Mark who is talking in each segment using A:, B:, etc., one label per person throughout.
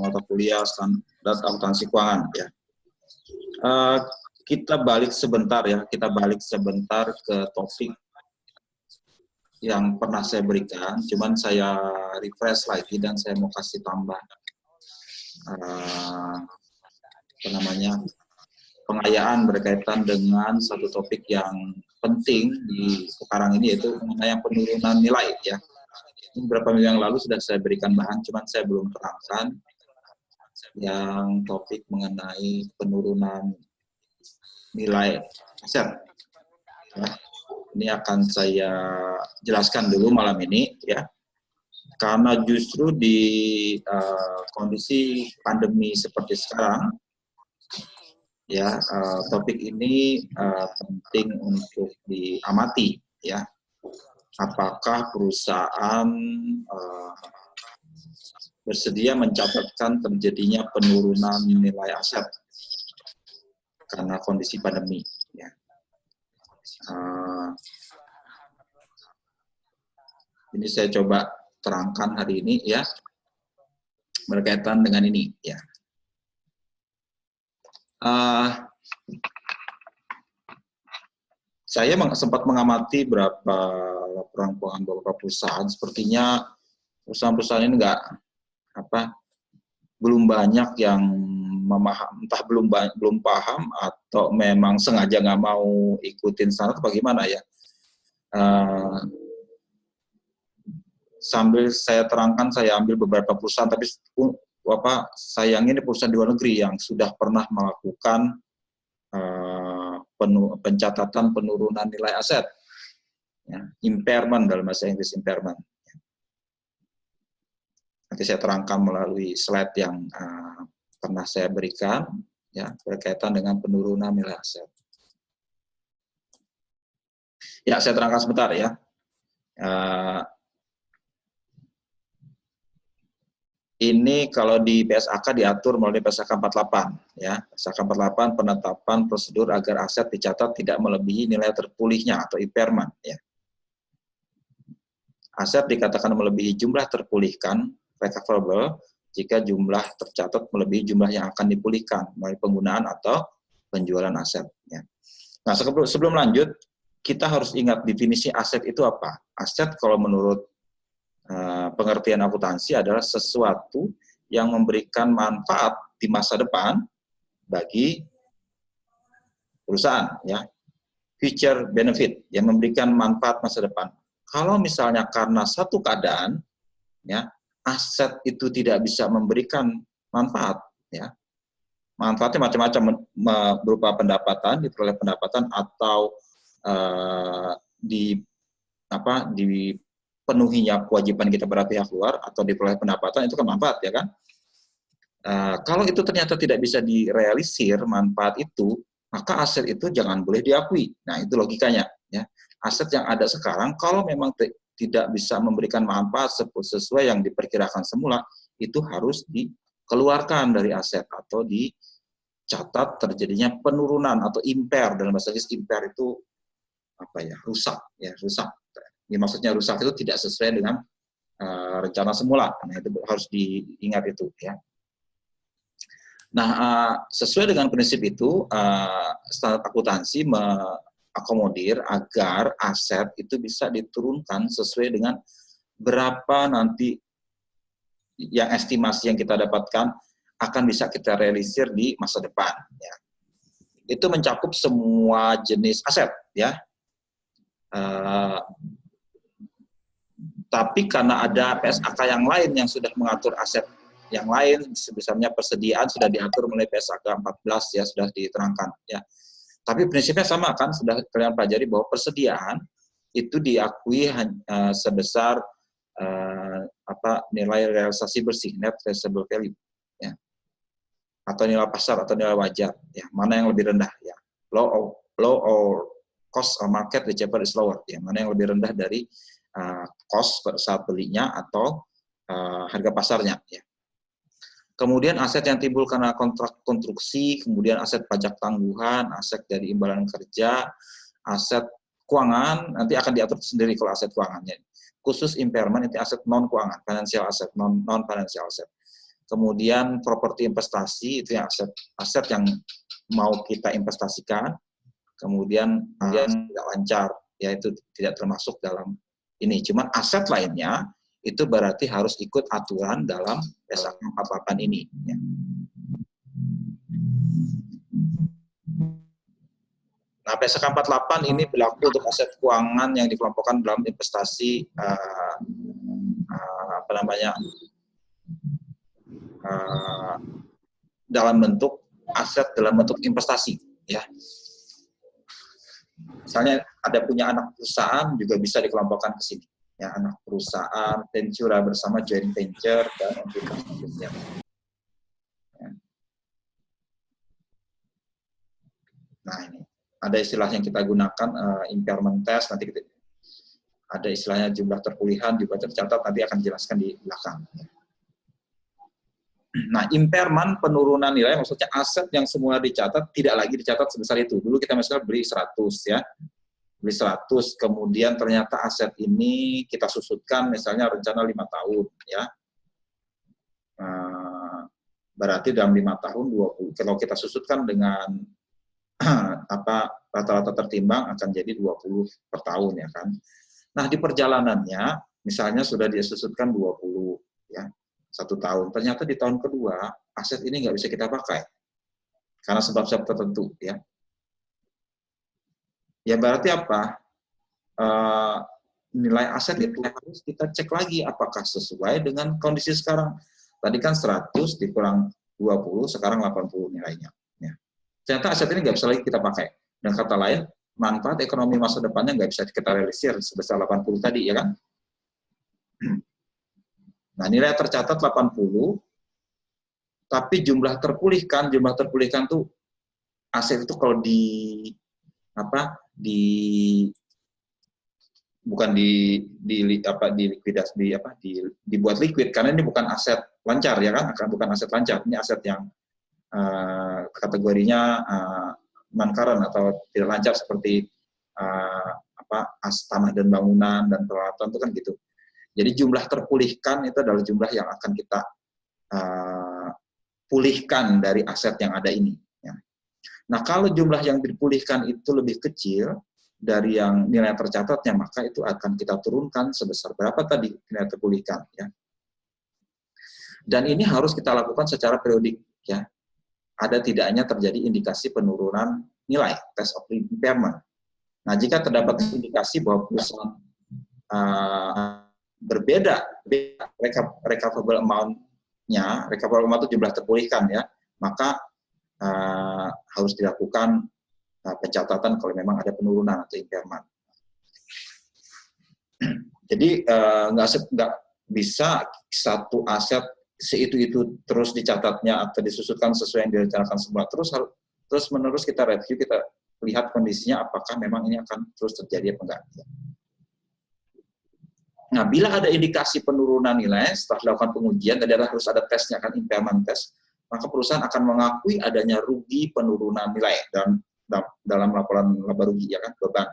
A: mata kuliah standar akuntansi keuangan ya. Kita balik sebentar ya, ke topik yang pernah saya berikan, cuman saya refresh lagi dan saya mau kasih tambah pengayaan berkaitan dengan satu topik yang penting di sekarang ini, yaitu mengenai penurunan nilai ya. Ini beberapa minggu yang lalu sudah saya berikan bahan, cuman saya belum terangkan yang topik mengenai penurunan nilai aset. Ya. Ini akan saya jelaskan dulu malam ini ya, karena justru di kondisi pandemi seperti sekarang ya, topik ini penting untuk diamati ya. Apakah perusahaan bersedia mencatatkan terjadinya penurunan nilai aset karena kondisi pandemi ya. Ini saya coba terangkan hari ini ya, berkaitan dengan ini ya. Saya sempat mengamati beberapa laporan keuangan beberapa perusahaan, sepertinya perusahaan-perusahaan ini belum banyak yang memaham, entah belum paham atau memang sengaja nggak mau ikutin standar, bagaimana ya. Sambil saya terangkan, saya ambil beberapa perusahaan, tapi sayangnya ini perusahaan di luar negeri yang sudah pernah melakukan pencatatan penurunan nilai aset, ya, impairment dalam bahasa Inggris, impairment. Nanti saya terangkan melalui slide yang pernah saya berikan, ya, berkaitan dengan penurunan nilai aset. Ya, saya terangkan sebentar ya. Ini kalau di PSAK diatur melalui PSAK 48 ya. PSAK 48 penetapan prosedur agar aset dicatat tidak melebihi nilai terpulihnya atau impairment ya. Aset dikatakan melebihi jumlah terpulihkan recoverable jika jumlah tercatat melebihi jumlah yang akan dipulihkan melalui penggunaan atau penjualan aset ya. Nah, sebelum lanjut, kita harus ingat definisi aset itu apa. Aset kalau menurut pengertian akuntansi adalah sesuatu yang memberikan manfaat di masa depan bagi perusahaan ya, future benefit, yang memberikan manfaat masa depan. Kalau misalnya karena satu keadaan ya, aset itu tidak bisa memberikan manfaat ya, manfaatnya macam-macam, berupa pendapatan, diperoleh pendapatan, atau dipenuhinya kewajiban kita pada pihak luar, atau diperoleh pendapatan, itu kan manfaat ya kan. Kalau itu ternyata tidak bisa direalisir manfaat itu, maka aset itu jangan boleh diakui. Nah, itu logikanya ya. Aset yang ada sekarang kalau memang tidak bisa memberikan manfaat sesuai yang diperkirakan semula, itu harus dikeluarkan dari aset atau dicatat terjadinya penurunan atau impair. Dalam bahasa Inggris impair itu rusak ya, rusak. Ya, maksudnya rusak itu tidak sesuai dengan rencana semula. Nah, itu harus diingat itu ya. Nah, sesuai dengan prinsip itu, standar akuntansi mengakomodir agar aset itu bisa diturunkan sesuai dengan berapa nanti yang estimasi yang kita dapatkan akan bisa kita realisir di masa depan ya. Itu mencakup semua jenis aset ya. Tapi karena ada PSAK yang lain yang sudah mengatur aset yang lain, misalnya persediaan sudah diatur melalui PSAK 14 ya, sudah diterangkan ya. Tapi prinsipnya sama kan, sudah kalian pelajari bahwa persediaan itu diakui sebesar nilai realisasi bersih, net realizable value ya. Atau nilai pasar atau nilai wajar ya, mana yang lebih rendah ya. Low or cost or market whichever is lower ya, mana yang lebih rendah dari cost pada saat belinya atau harga pasarnya ya. Kemudian aset yang timbul karena kontrak konstruksi, kemudian aset pajak tangguhan, aset dari imbalan kerja, aset keuangan nanti akan diatur sendiri kalau aset keuangannya. Khusus impairment itu aset non keuangan, financial asset, non financial asset. Kemudian properti investasi itu yang aset yang mau kita investasikan. Kemudian tidak lancar, yaitu tidak termasuk dalam ini. Cuman aset lainnya itu berarti harus ikut aturan dalam PSAK 48 ini. Ya. Nah, PSAK 48 ini berlaku untuk aset keuangan yang dikelompokkan dalam investasi dalam bentuk aset dalam bentuk investasi, ya. Misalnya ada punya anak perusahaan juga bisa dikelompokkan ke sini, ya, anak perusahaan, ventura bersama, joint venture dan entitas lainnya. Ya. Nah, ini ada istilah yang kita gunakan, impairment test, nanti kita, ada istilahnya jumlah terpulihan, jumlah tercatat, nanti akan dijelaskan di belakang. Nah, impairment, penurunan nilai, maksudnya aset yang semula dicatat, tidak lagi dicatat sebesar itu. Dulu kita misalnya beli 100, ya. Beli 100, kemudian ternyata aset ini kita susutkan, misalnya rencana 5 tahun, ya. Berarti dalam 5 tahun, 20. Kalau kita susutkan dengan rata-rata tertimbang akan jadi 20 per tahun, ya kan. Nah, di perjalanannya misalnya sudah disusutkan 20, ya, 1 tahun. Ternyata di tahun kedua aset ini nggak bisa kita pakai karena sebab-sebab tertentu, ya. Ya berarti apa? Nilai aset itu harus kita cek lagi apakah sesuai dengan kondisi sekarang. Tadi kan 100 dikurang 20, sekarang 80 nilainya. Ya. Ternyata aset ini nggak bisa lagi kita pakai. Dan kata lain, manfaat ekonomi masa depannya nggak bisa kita realisir sebesar 80 tadi, ya kan? Nah, nilai tercatat 80, tapi jumlah terpulihkan tuh aset itu kalau dibuat liquid, karena ini bukan aset lancar, ya kan? Bukan aset lancar, ini aset yang kategorinya non-current atau tidak lancar seperti tanah dan bangunan dan peralatan itu kan gitu. Jadi jumlah terpulihkan itu adalah jumlah yang akan kita pulihkan dari aset yang ada ini. Ya. Nah, kalau jumlah yang dipulihkan itu lebih kecil dari yang nilai tercatatnya, maka itu akan kita turunkan sebesar berapa tadi nilai terpulihkan. Ya. Dan ini harus kita lakukan secara periodik. Ya. Ada tidaknya terjadi indikasi penurunan nilai, test of impairment. Nah, jika terdapat indikasi bahwa perusahaan berbeda recoverable amount-nya, recoverable amount itu jumlah terpulihkan, ya, maka harus dilakukan pencatatan kalau memang ada penurunan atau impairment. Jadi nggak bisa satu aset itu terus dicatatnya atau disusutkan sesuai yang direncanakan semula, terus menerus kita review, kita lihat kondisinya apakah memang ini akan terus terjadi apa enggak. Nah, bila ada indikasi penurunan nilai setelah dilakukan pengujian, tadi harus ada tesnya kan, impairment test, maka perusahaan akan mengakui adanya rugi penurunan nilai dalam laporan laba rugi, ya kan, beban.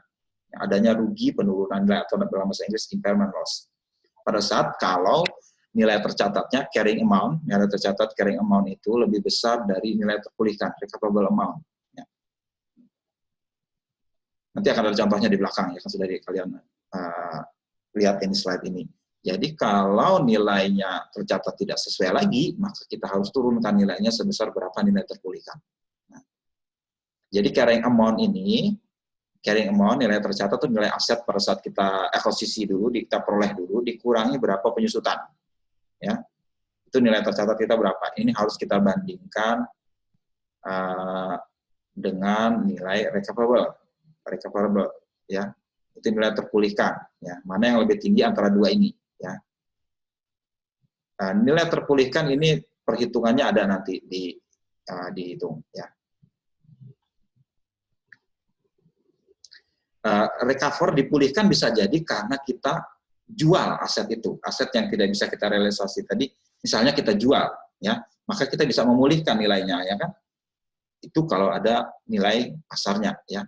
A: Adanya rugi penurunan nilai atau dalam bahasa Inggris impairment loss. Pada saat kalau nilai tercatatnya carrying amount, nilai tercatat carrying amount itu lebih besar dari nilai terpulihkan, recoverable amount. Ya. Nanti akan ada contohnya di belakang, ya kan, sudah kalian lihat ini slide ini. Jadi kalau nilainya tercatat tidak sesuai lagi, maka kita harus turunkan nilainya sebesar berapa nilai terpulihkan. Nah, jadi carrying amount ini, nilai tercatat itu nilai aset pada saat kita akuisisi dulu, kita peroleh dulu, dikurangi berapa penyusutan. Ya, itu nilai tercatat kita berapa. Ini harus kita bandingkan dengan nilai recoverable, ya. Itu nilai terpulihkan, ya. Mana yang lebih tinggi antara dua ini, ya. Nilai terpulihkan ini perhitungannya ada nanti dihitung, ya. Recover dipulihkan bisa jadi karena kita jual aset itu, aset yang tidak bisa kita realisasi tadi, misalnya kita jual, ya, maka kita bisa memulihkan nilainya, ya kan? Itu kalau ada nilai pasarnya, ya.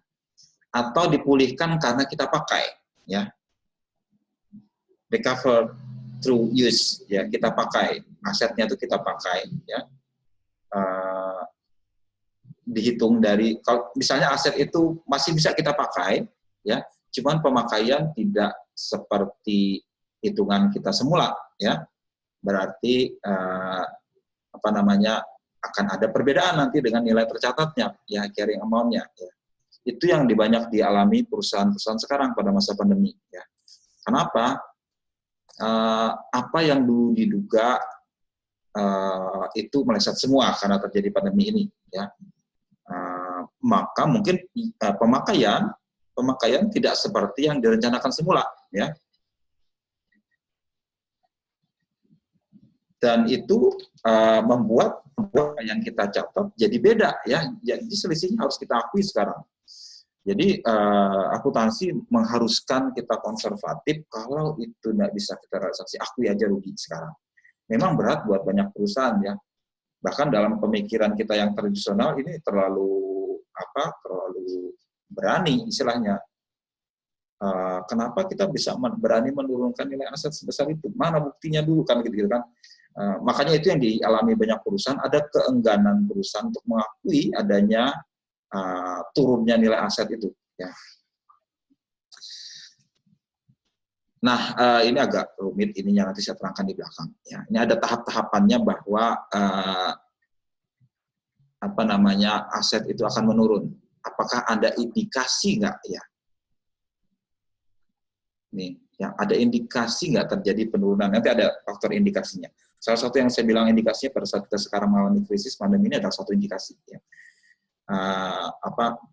A: atau dipulihkan karena kita pakai, ya. Recover through use, ya, kita pakai asetnya itu kita pakai, ya. Dihitung dari, kalau misalnya aset itu masih bisa kita pakai, ya, cuman pemakaian tidak seperti hitungan kita semula, ya. Berarti apa namanya, akan ada perbedaan nanti dengan nilai tercatatnya, ya, carrying amount-nya, ya. Itu yang banyak dialami perusahaan-perusahaan sekarang pada masa pandemi, ya. Kenapa? Apa yang dulu diduga itu meleset semua karena terjadi pandemi ini, ya. Maka mungkin pemakaian tidak seperti yang direncanakan semula, ya. Dan itu membuat yang kita catat jadi beda, ya. Jadi selisihnya harus kita akui sekarang. Jadi akuntansi mengharuskan kita konservatif. Kalau itu tidak bisa kita realisasi, akui aja rugi sekarang. Memang berat buat banyak perusahaan, ya. Bahkan dalam pemikiran kita yang tradisional ini terlalu berani istilahnya. Kenapa kita bisa berani menurunkan nilai aset sebesar itu? Mana buktinya dulu, kan gitu kan? Makanya itu yang dialami banyak perusahaan, ada keengganan perusahaan untuk mengakui adanya turunnya nilai aset itu, ya. Nah, ini agak rumit, ininya nanti saya terangkan di belakang, ya. Ini ada tahap-tahapannya bahwa apa namanya, aset itu akan menurun. Apakah ada indikasi nggak, ya? Nih, yang ada indikasi nggak terjadi penurunan? Nanti ada faktor indikasinya. Salah satu yang saya bilang indikasinya pada saat kita sekarang mengalami krisis pandemi ini adalah satu indikasi, ya.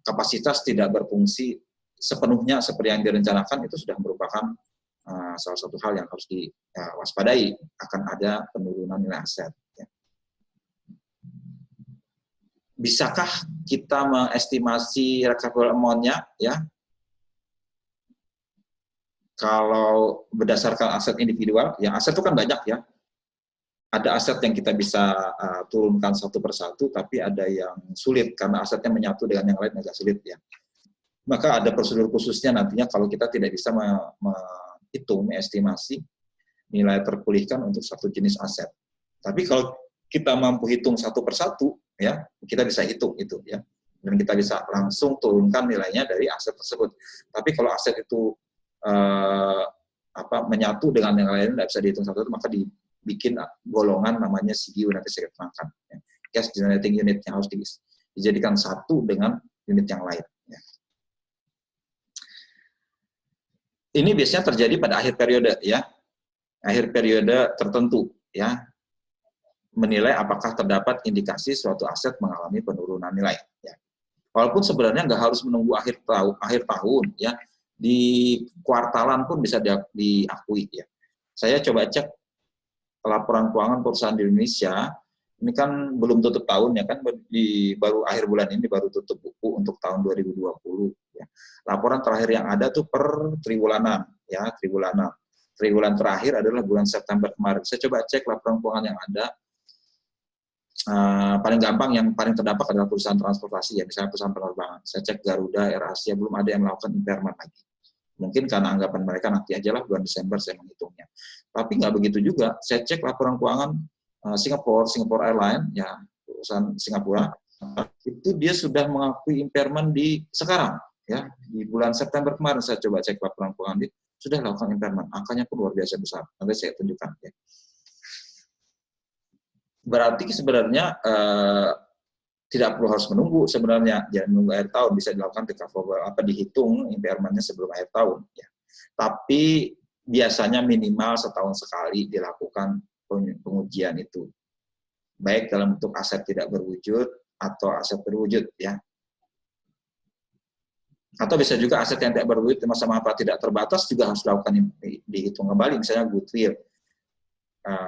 A: Kapasitas tidak berfungsi sepenuhnya seperti yang direncanakan, itu sudah merupakan salah satu hal yang harus diwaspadai, akan ada penurunan nilai aset, ya. Bisakah kita mengestimasi recoverable amount-nya, ya? Kalau berdasarkan aset individual, ya, aset itu kan banyak, ya. Ada aset yang kita bisa turunkan satu persatu, tapi ada yang sulit karena asetnya menyatu dengan yang lain agak sulit, ya. Maka ada prosedur khususnya nantinya kalau kita tidak bisa mengestimasi nilai terpulihkan untuk satu jenis aset. Tapi kalau kita mampu hitung satu persatu, ya, kita bisa hitung itu, ya, dan kita bisa langsung turunkan nilainya dari aset tersebut. Tapi kalau aset itu menyatu dengan yang lain, tidak bisa dihitung satu, maka dibikin golongan namanya CGU, nanti saya terangkan, ya. Cash generating unit yang harus dijadikan satu dengan unit yang lain, ya. Ini biasanya terjadi pada akhir periode, ya, akhir periode tertentu, ya, menilai apakah terdapat indikasi suatu aset mengalami penurunan nilai, ya. Walaupun sebenarnya nggak harus menunggu akhir tahun, ya, di kuartalan pun bisa diakui, ya. Saya coba cek laporan keuangan perusahaan di Indonesia, ini kan belum tutup tahun, ya kan, baru akhir bulan ini baru tutup buku untuk tahun 2020, ya. Laporan terakhir yang ada tuh per triwulanan, ya, triwulanan. Triwulan terakhir adalah bulan September kemarin. Saya coba cek laporan keuangan yang ada. Paling gampang, yang paling terdampak adalah perusahaan transportasi, ya, misalnya perusahaan penerbangan. Saya cek Garuda, AirAsia, belum ada yang melakukan impairment lagi. Mungkin karena anggapan mereka nanti aja lah bulan Desember saya menghitungnya. Tapi nggak begitu juga. Saya cek laporan keuangan Singapore Airlines, ya, perusahaan Singapura, itu dia sudah mengakui impairment di sekarang, ya, di bulan September kemarin. Saya coba cek laporan keuangan, dia sudah melakukan impairment. Angkanya pun luar biasa besar. Nanti saya tunjukkan, ya. Berarti sebenarnya tidak perlu harus menunggu sebenarnya, jangan menunggu akhir tahun, bisa dilakukan dihitung impairment-nya sebelum akhir tahun, ya. Tapi biasanya minimal setahun sekali dilakukan pengujian itu, baik dalam bentuk aset tidak berwujud atau aset berwujud, ya. Atau bisa juga aset yang tidak berwujud masa manfaat tidak terbatas juga harus dilakukan dihitung kembali, misalnya goodwill.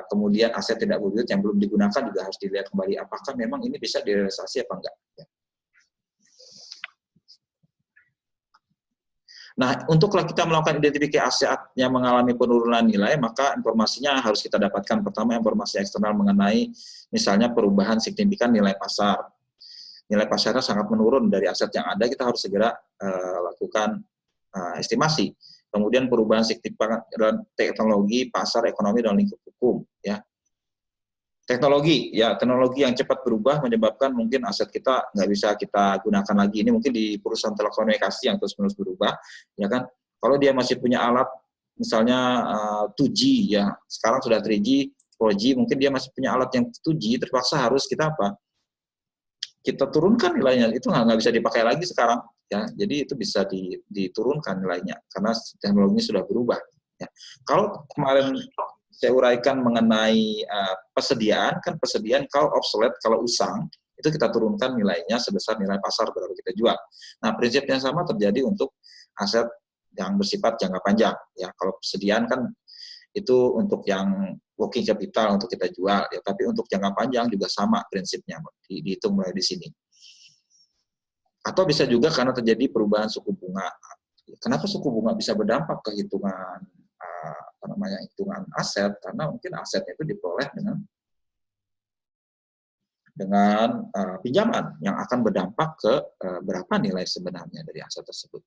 A: Kemudian aset tidak berwujud yang belum digunakan juga harus dilihat kembali apakah memang ini bisa direalisasi apa enggak, ya. Nah, untuk kita melakukan identifikasi aset yang mengalami penurunan nilai, maka informasinya harus kita dapatkan. Pertama, informasi eksternal mengenai misalnya perubahan signifikan nilai pasar. Nilai pasarnya sangat menurun dari aset yang ada, kita harus segera lakukan estimasi. Kemudian perubahan signifikan dalam teknologi, pasar, ekonomi, dan lingkup hukum. Ya. Teknologi yang cepat berubah menyebabkan mungkin aset kita nggak bisa kita gunakan lagi. Ini mungkin di perusahaan telekomunikasi yang terus-menerus berubah, ya kan? Kalau dia masih punya alat, misalnya 2G, ya, sekarang sudah 3G, 4G, mungkin dia masih punya alat yang 2G, terpaksa harus kita apa? Kita turunkan nilainya, itu nggak bisa dipakai lagi sekarang, ya. Jadi itu bisa diturunkan nilainya karena teknologinya sudah berubah. Ya. Kalau kemarin saya uraikan mengenai persediaan kalau obsolete, kalau usang, itu kita turunkan nilainya sebesar nilai pasar baru kita jual. Nah, prinsip yang sama terjadi untuk aset yang bersifat jangka panjang. Ya, kalau persediaan kan itu untuk yang working capital untuk kita jual, ya, tapi untuk jangka panjang juga sama prinsipnya, dihitung mulai di sini. Atau bisa juga karena terjadi perubahan suku bunga. Kenapa suku bunga bisa berdampak ke hitungan hitungan aset? Karena mungkin asetnya itu diperoleh dengan pinjaman yang akan berdampak ke berapa nilai sebenarnya dari aset tersebut.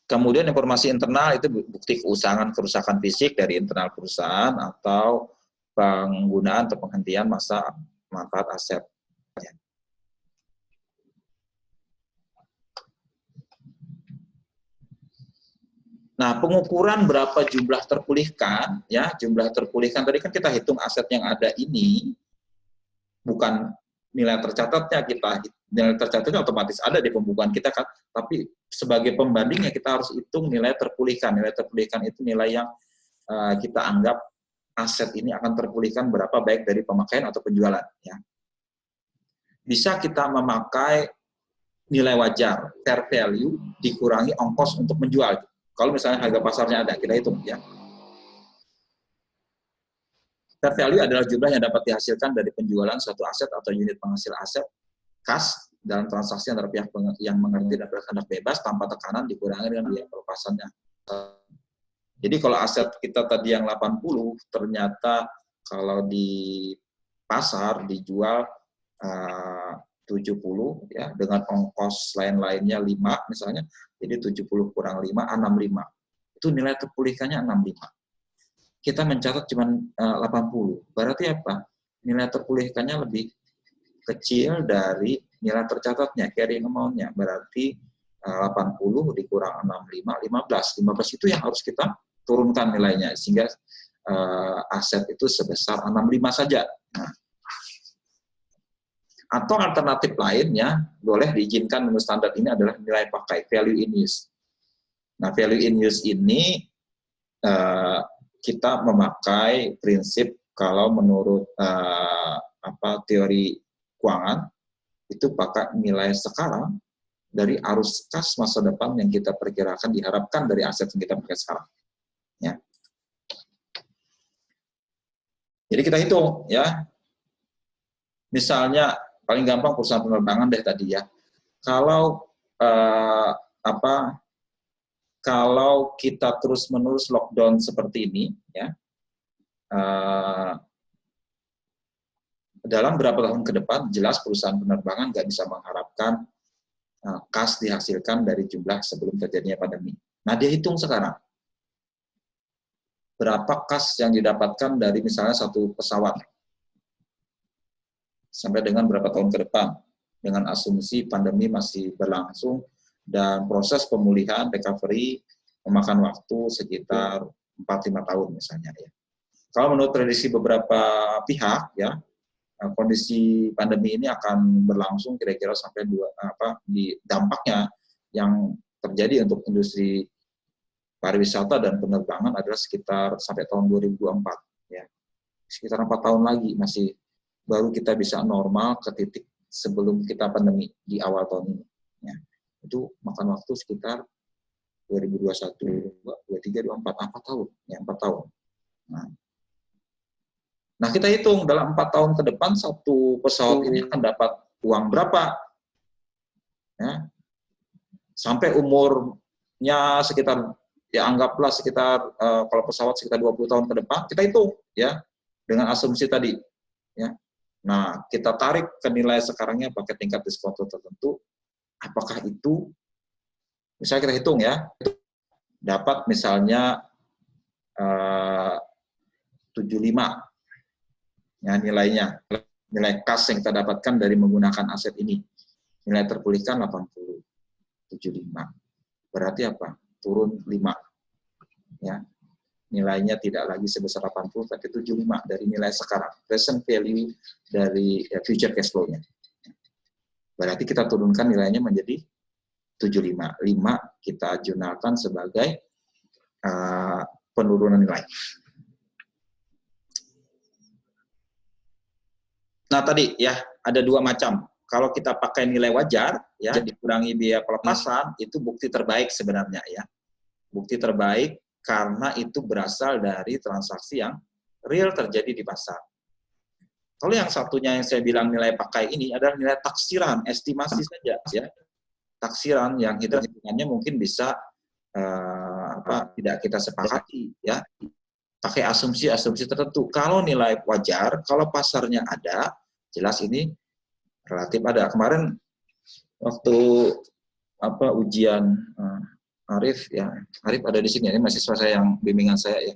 A: Kemudian informasi internal itu bukti kerusakan fisik dari internal perusahaan atau penggunaan atau penghentian masa manfaat aset. Nah, pengukuran berapa jumlah terpulihkan, ya, jumlah terpulihkan tadi kan kita hitung aset yang ada ini, bukan nilai tercatatnya, nilai tercatatnya otomatis ada di pembukuan kita kan, tapi sebagai pembandingnya kita harus hitung nilai terpulihkan. Nilai terpulihkan itu nilai yang kita anggap aset ini akan terpulihkan berapa, baik dari pemakaian atau penjualan. Ya. Bisa kita memakai nilai wajar, fair value, dikurangi ongkos untuk menjual. Kalau misalnya harga pasarnya ada, kita hitung. Ya. Fair value adalah jumlah yang dapat dihasilkan dari penjualan suatu aset atau unit penghasil aset kas dalam transaksi antara pihak yang mengerti dan berkehendak bebas tanpa tekanan dikurangi dengan biaya pelepasannya. Jadi kalau aset kita tadi yang 80, ternyata kalau di pasar dijual 70, ya, dengan ongkos lain-lainnya 5 misalnya, jadi 70 kurang 5, 65. Itu nilai terpulihkannya 65. Kita mencatat cuma 80. Berarti apa? Nilai terpulihkannya lebih kecil dari nilai tercatatnya, carrying amount-nya. Berarti 80 dikurang 65, 15. 15 itu yang harus kita turunkan nilainya, sehingga aset itu sebesar 65 saja. Nah, atau alternatif lainnya, boleh diizinkan menurut standar ini adalah nilai pakai, value in use. Nah, value in use ini kita memakai prinsip kalau menurut teori keuangan, itu pakai nilai sekarang dari arus kas masa depan yang kita perkirakan diharapkan dari aset yang kita pakai sekarang. Ya. Jadi kita hitung, ya. Misalnya paling gampang perusahaan penerbangan deh tadi, ya. Kalau kalau kita terus-menerus lockdown seperti ini, ya, dalam beberapa tahun ke depan, jelas perusahaan penerbangan nggak bisa mengharapkan kas dihasilkan dari jumlah sebelum terjadinya pandemi. Nah, dia hitung sekarang. Berapa kas yang didapatkan dari misalnya satu pesawat sampai dengan berapa tahun ke depan, dengan asumsi pandemi masih berlangsung dan proses pemulihan recovery memakan waktu sekitar 4-5 tahun misalnya, ya. Kalau menurut prediksi beberapa pihak, ya, kondisi pandemi ini akan berlangsung kira-kira sampai di dampaknya yang terjadi untuk industri pariwisata dan penerbangan adalah sekitar sampai tahun 2024, ya. Sekitar 4 tahun lagi masih baru kita bisa normal ke titik sebelum kita pandemi di awal tahun ini, ya. Itu makan waktu sekitar 2021, 2023, 2024, 4 tahun, ya, 4 tahun. Nah, kita hitung dalam 4 tahun ke depan satu pesawat ini akan dapat uang berapa, ya. Sampai umurnya sekitar, ya, anggaplah sekitar kalau pesawat sekitar 20 tahun ke depan, kita hitung, ya, dengan asumsi tadi, ya. Nah, kita tarik ke nilai sekarangnya pakai tingkat diskon tertentu, apakah itu, misalnya kita hitung ya, dapat misalnya 75 ya nilainya, nilai kas yang kita dapatkan dari menggunakan aset ini. Nilai terpulihkan 80, 75. Berarti apa? Turun 5. Ya. Nilainya tidak lagi sebesar 80, tapi 75 dari nilai sekarang. Present value dari future cash flow-nya. Berarti kita turunkan nilainya menjadi 75. 5 kita jurnalkan sebagai penurunan nilai. Nah tadi ya ada dua macam. Kalau kita pakai nilai wajar ya dikurangi biaya pelepasan itu bukti terbaik sebenarnya ya. Bukti terbaik karena itu berasal dari transaksi yang real terjadi di pasar. Kalau yang satunya yang saya bilang nilai pakai ini adalah nilai taksiran, estimasi saja ya. Taksiran yang hitungannya mungkin bisa tidak kita sepakati ya. Pakai asumsi-asumsi tertentu. Kalau nilai wajar, kalau pasarnya ada, jelas ini relatif ada. Kemarin waktu ujian Arif ya, Arif ada di sini, ini mahasiswa saya yang bimbingan saya ya.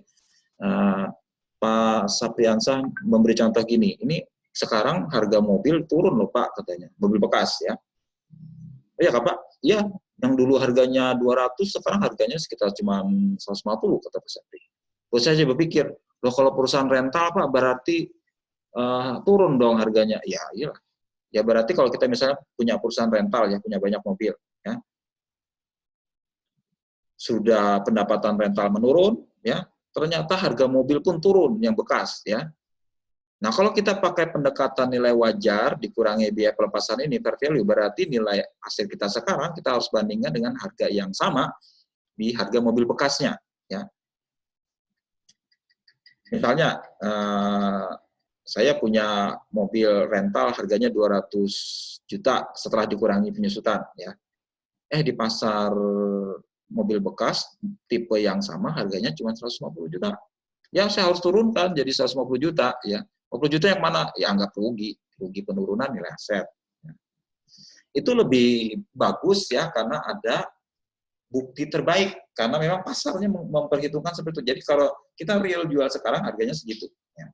A: Pak Sapriansa memberi contoh gini, ini sekarang harga mobil turun loh Pak katanya, mobil bekas ya. Iya Kak Pak, iya yang dulu harganya 200 sekarang harganya sekitar cuma 150 kata Pak Sapri. Terus saya juga berpikir, loh kalau perusahaan rental Pak berarti turun dong harganya. Ya iya. Ya berarti kalau kita misalnya punya perusahaan rental ya, punya banyak mobil ya. Sudah pendapatan rental menurun ya, ternyata harga mobil pun turun yang bekas ya. Nah, kalau kita pakai pendekatan nilai wajar dikurangi biaya pelepasan ini fair value, berarti nilai aset kita sekarang kita harus bandingkan dengan harga yang sama di harga mobil bekasnya ya. Misalnya saya punya mobil rental harganya 200 juta setelah dikurangi penyusutan ya. Di pasar mobil bekas tipe yang sama harganya cuma 150 juta. Ya saya harus turunkan jadi 150 juta ya. 50 juta yang mana? Ya anggap rugi penurunan nilai aset. Itu lebih bagus ya karena ada bukti terbaik karena memang pasarnya memperhitungkan seperti itu. Jadi kalau kita real jual sekarang harganya segitu ya.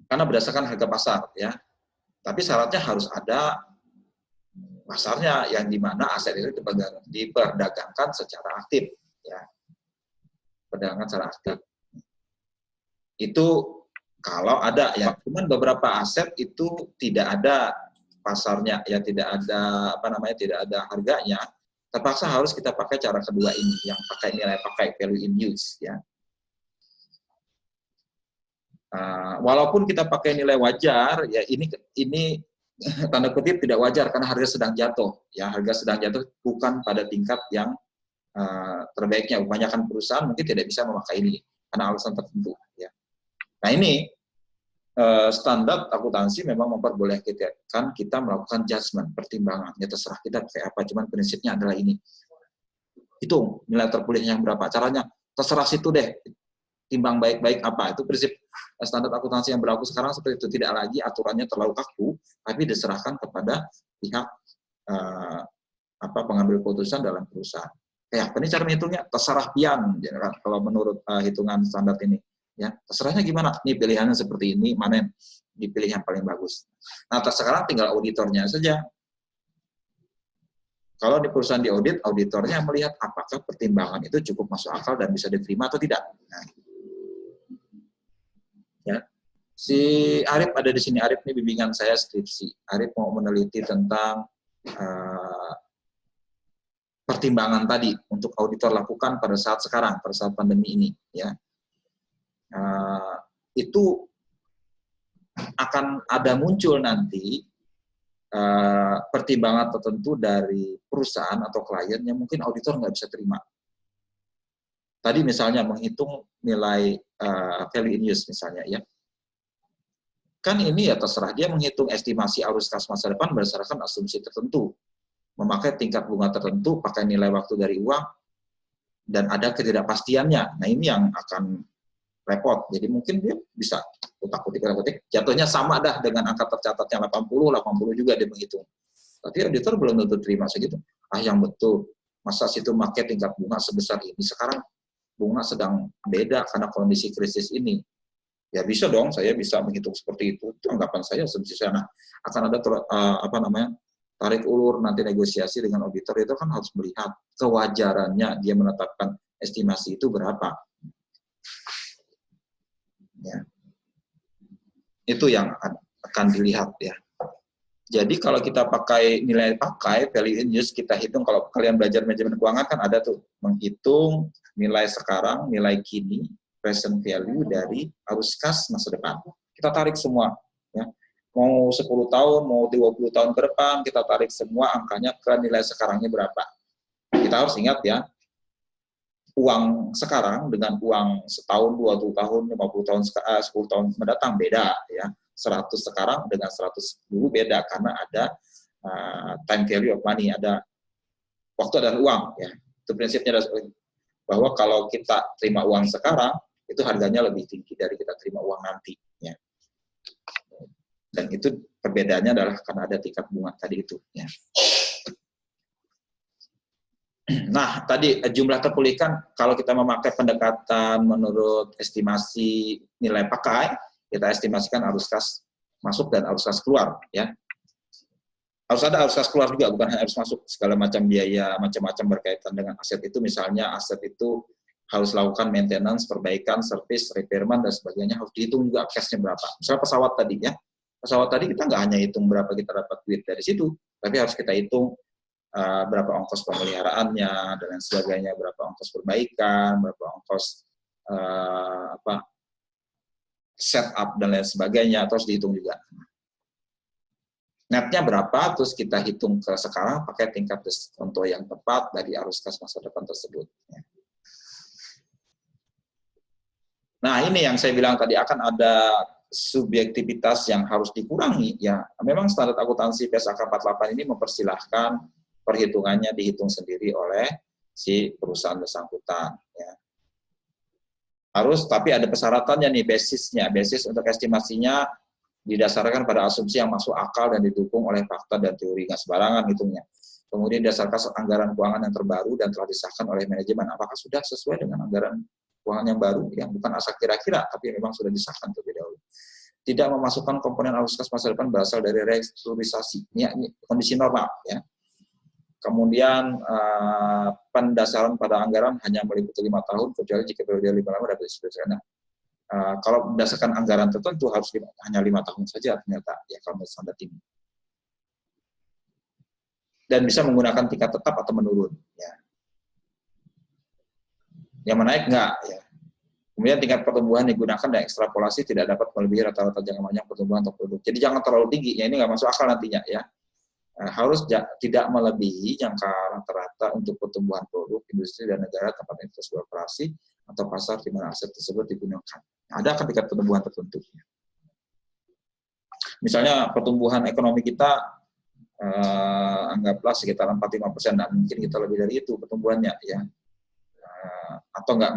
A: Karena berdasarkan harga pasar ya. Tapi syaratnya harus ada pasarnya yang dimana aset itu diperdagangkan secara aktif ya. Perdagangan secara aktif. Itu kalau ada ya. Cuman beberapa aset itu tidak ada pasarnya ya, tidak ada tidak ada harganya. Terpaksa harus kita pakai cara kedua ini yang pakai nilai value in use ya. Walaupun kita pakai nilai wajar, ya ini tanda kutip tidak wajar karena harga sedang jatuh. Ya, harga sedang jatuh bukan pada tingkat yang terbaiknya. Kebanyakan perusahaan mungkin tidak bisa memakai ini karena alasan tertentu. Ya. Nah ini standar akuntansi memang memperbolehkan kita melakukan judgement, pertimbangan. Ya terserah kita kayak apa, cuman prinsipnya adalah ini. Hitung nilai terpulihnya yang berapa. Caranya terserah situ deh. Timbang baik-baik apa, itu prinsip standar akuntansi yang berlaku sekarang seperti itu. Tidak lagi aturannya terlalu kaku, tapi diserahkan kepada pihak pengambil keputusan dalam perusahaan. Ini cara menghitungnya terserah pian, kalau menurut hitungan standar ini. Ya, terserahnya gimana? Ini pilihannya seperti ini, mana yang dipilih yang paling bagus. Nah, sekarang tinggal auditornya saja. Kalau di perusahaan diaudit, auditornya melihat apakah pertimbangan itu cukup masuk akal dan bisa diterima atau tidak. Nah, ya. Si Arif ada di sini. Arif ini bimbingan saya skripsi. Arif mau meneliti tentang pertimbangan tadi untuk auditor lakukan pada saat sekarang, pada saat pandemi ini. Ya, itu akan ada muncul nanti pertimbangan tertentu dari perusahaan atau klien yang mungkin auditor nggak bisa terima. Tadi misalnya menghitung nilai value in use misalnya ya. Kan ini ya terserah dia menghitung estimasi arus kas masa depan berdasarkan asumsi tertentu. Memakai tingkat bunga tertentu, pakai nilai waktu dari uang, dan ada ketidakpastiannya. Nah ini yang akan repot. Jadi mungkin dia bisa kutak-kutik, jatuhnya sama dah dengan angka tercatatnya 80 juga dia menghitung. Tapi auditor belum tentu terima segitu. Yang betul, masa situ pakai tingkat bunga sebesar ini, sekarang bunga sedang beda karena kondisi krisis ini. Ya bisa dong, saya bisa menghitung seperti itu. Itu anggapan saya sebesar. Nah, akan ada tarik ulur nanti negosiasi dengan auditor, itu kan harus melihat kewajarannya dia menetapkan estimasi itu berapa. Ya. Itu yang akan dilihat ya. Jadi kalau kita pakai nilai value in use, kita hitung, kalau kalian belajar manajemen keuangan kan ada tuh, menghitung nilai sekarang, nilai kini, present value dari arus kas masa depan. Kita tarik semua. Ya. Mau 10 tahun, mau 20 tahun ke depan, kita tarik semua angkanya ke nilai sekarangnya berapa. Kita harus ingat ya, uang sekarang dengan uang setahun, 20 tahun, 50 tahun, 10 tahun mendatang beda ya. 100 sekarang dengan 100 dulu beda karena ada time value of money, ada waktu dan uang ya. Itu prinsipnya bahwa kalau kita terima uang sekarang itu harganya lebih tinggi dari kita terima uang nanti ya. Dan itu perbedaannya adalah karena ada tingkat bunga tadi itu ya. Nah, tadi jumlah terpulihkan kalau kita memakai pendekatan menurut estimasi nilai pakai, kita estimasikan arus kas masuk dan arus kas keluar ya. Harus ada arus kas keluar juga, bukan hanya arus masuk. Segala macam biaya macam-macam berkaitan dengan aset itu, misalnya aset itu harus lakukan maintenance, perbaikan, service, repairman dan sebagainya, harus dihitung juga cashnya berapa. Misalnya pesawat tadi ya. Pesawat tadi kita nggak hanya hitung berapa kita dapat duit dari situ, tapi harus kita hitung berapa ongkos pemeliharaannya dan lain sebagainya, berapa ongkos perbaikan, berapa ongkos setup dan lain sebagainya, terus dihitung juga. Netnya berapa, terus kita hitung ke sekarang pakai tingkat diskonto yang tepat dari arus kas masa depan tersebut. Nah ini yang saya bilang tadi, akan ada subjektivitas yang harus dikurangi ya. Memang standar akuntansi PSAK 48 ini mempersilahkan perhitungannya dihitung sendiri oleh si perusahaan bersangkutan ya. Harus, tapi ada persyaratannya nih, basisnya. Basis untuk estimasinya didasarkan pada asumsi yang masuk akal dan didukung oleh fakta dan teori, nggak sembarangan hitungnya. Kemudian didasarkan anggaran keuangan yang terbaru dan telah disahkan oleh manajemen. Apakah sudah sesuai dengan anggaran keuangan yang baru, yang bukan asal kira-kira, tapi memang sudah disahkan terlebih dahulu. Tidak memasukkan komponen arus kas masa depan berasal dari restrukturisasi. Ini kondisi normal ya. Kemudian pendasaran pada anggaran hanya meliputi 5 tahun, kecuali jika periode 5 lama dapat disebutkan. Kalau berdasarkan anggaran tertentu harus hanya 5 tahun saja ternyata ya kalau standar tinggi. Dan bisa menggunakan tingkat tetap atau menurun ya. Yang menaik enggak ya. Kemudian tingkat pertumbuhan digunakan dan ekstrapolasi tidak dapat melebihi rata-rata jangka panjang pertumbuhan atau produk. Jadi jangan terlalu tinggi ya, ini nggak masuk akal nantinya ya. Harus tidak melebihi jangka rata-rata untuk pertumbuhan produk, industri, dan negara tempat investasi beroperasi atau pasar di mana aset tersebut digunakan. Ada kan tingkat pertumbuhan tertentu. Misalnya pertumbuhan ekonomi kita anggaplah sekitar 4-5%, dan mungkin kita lebih dari itu pertumbuhannya ya. Atau enggak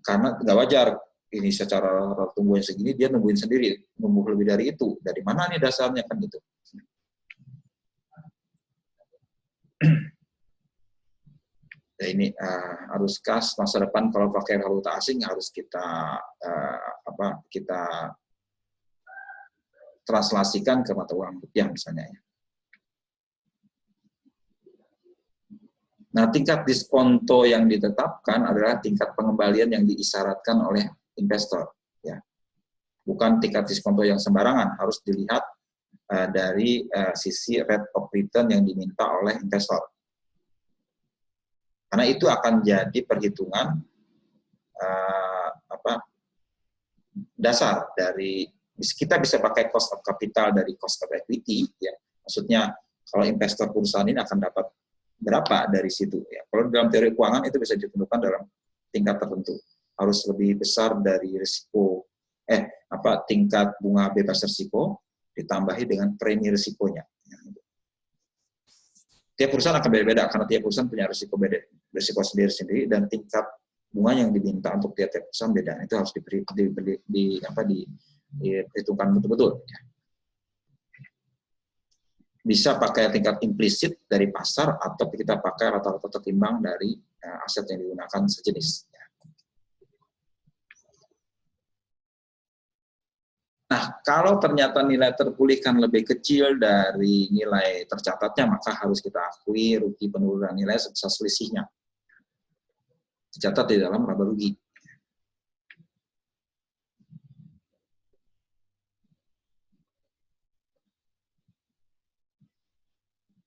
A: karena nggak wajar. Ini secara tumbuhnya segini, dia nungguin sendiri, numbuh lebih dari itu. Dari mana nih dasarnya kan gitu. Ya ini arus kas masa depan kalau pakai valuta asing harus kita kita translasikan ke mata uang rupiah misalnya ya. Nah, tingkat diskonto yang ditetapkan adalah tingkat pengembalian yang diisyaratkan oleh investor, ya. Bukan tingkat diskonto yang sembarangan, harus dilihat dari sisi rate of return yang diminta oleh investor. Karena itu akan jadi perhitungan dasar dari, kita bisa pakai cost of capital dari cost of equity, ya. Maksudnya kalau investor perusahaan ini akan dapat berapa dari situ, ya. Kalau dalam teori keuangan itu bisa ditentukan dalam tingkat tertentu. Harus lebih besar dari risiko tingkat bunga bebas risiko ditambahi dengan premi risikonya. Tiap perusahaan akan beda-beda karena tiap perusahaan punya risiko sendiri-sendiri, dan tingkat bunga yang diminta untuk tiap-tiap perusahaan beda. Itu harus diperhitungkan betul-betul. Bisa pakai tingkat implisit dari pasar atau kita pakai rata-rata tertimbang dari aset yang digunakan sejenis. Nah, kalau ternyata nilai terpulihkan lebih kecil dari nilai tercatatnya, maka harus kita akui rugi penurunan nilai sebesar selisihnya. Tercatat di dalam laba rugi.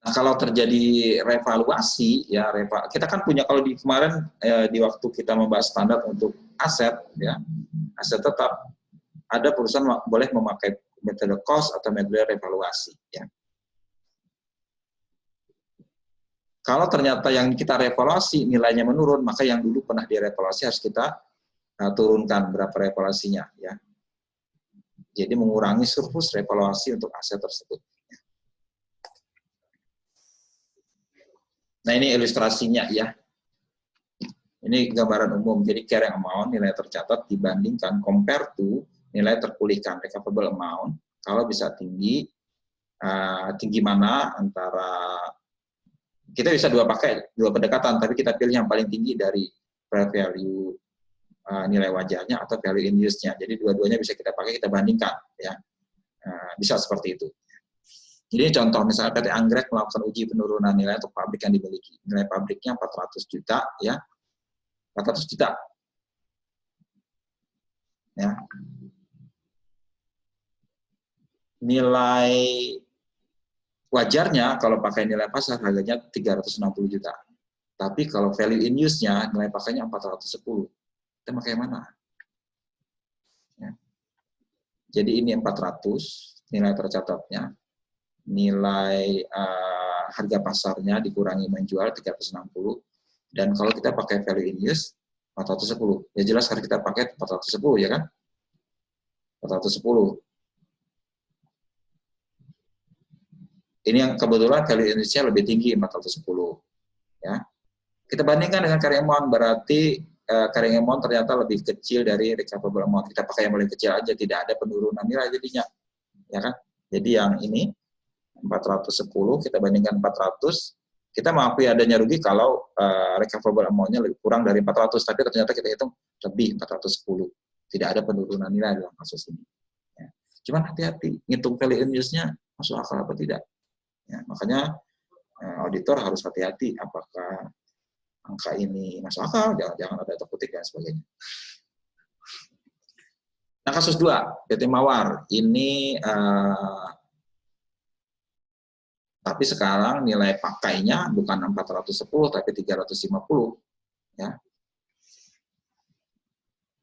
A: Nah, kalau terjadi revaluasi, ya kita kan punya, kalau di kemarin di waktu kita membahas standar untuk aset, ya aset tetap ada perusahaan boleh memakai metode cost atau metode revaluasi. Ya. Kalau ternyata yang kita revaluasi nilainya menurun, maka yang dulu pernah direvaluasi harus kita turunkan berapa revaluasinya. Ya. Jadi mengurangi surplus revaluasi untuk aset tersebut. Nah, ini ilustrasinya ya. Ini gambaran umum. Jadi carrying amount nilai tercatat dibandingkan compare to nilai terpulihkan recoverable amount. Kalau bisa tinggi, tinggi mana antara, kita bisa dua pendekatan, tapi kita pilih yang paling tinggi dari fair value nilai wajarnya atau value in use-nya. Jadi dua-duanya bisa kita pakai, kita bandingkan ya. Bisa seperti itu. Jadi contoh misalnya PT Anggrek melakukan uji penurunan nilai untuk pabrik yang dimiliki. Nilai pabriknya 400 juta ya. 400 juta. Ya. Nilai wajarnya kalau pakai nilai pasar harganya 360 juta. Tapi kalau value in use-nya nilai pakainya 410. Kita pakai mana? Ya. Jadi ini 400 nilai tercatatnya. Nilai harga pasarnya dikurangi menjual 360, dan kalau kita pakai value in use 410, ya jelas harus kita pakai 410 ya kan, 410. Ini yang kebetulan value in use-nya lebih tinggi 410 ya. Kita bandingkan dengan carrying amount, berarti carrying amount ternyata lebih kecil dari recoverable amount. Kita pakai yang paling kecil aja, tidak ada penurunan nilai jadinya ya kan. Jadi yang ini 410, kita bandingkan 400, kita mengakui adanya rugi kalau recoverable amount-nya lebih kurang dari 400, tapi ternyata kita hitung lebih 410. Tidak ada penurunan nilai dalam kasus ini. Ya. Cuman hati-hati, ngitung value in use-nya masuk akal apa tidak. Ya, makanya auditor harus hati-hati apakah angka ini masuk akal, jangan ada terkutik dan sebagainya. Nah, kasus 2, PT Mawar. Ini tapi sekarang nilai pakainya bukan 410 tapi 350 ya.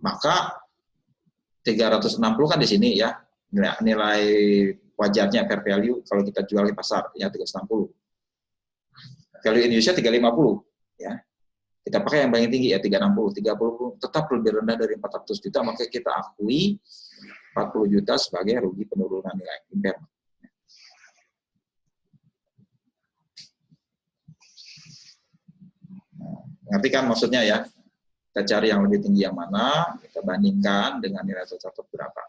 A: Maka 360 kan di sini ya. Nilai wajarnya fair value kalau kita jual di pasar ya 360. Value in use-nya 350 ya. Kita pakai yang paling tinggi ya 360. 30 tetap lebih rendah dari 400 juta, maka kita akui 40 juta sebagai rugi penurunan nilai impairment. Ngerti kan maksudnya ya? Kita cari yang lebih tinggi yang mana, kita bandingkan dengan nilai tercatat berapa.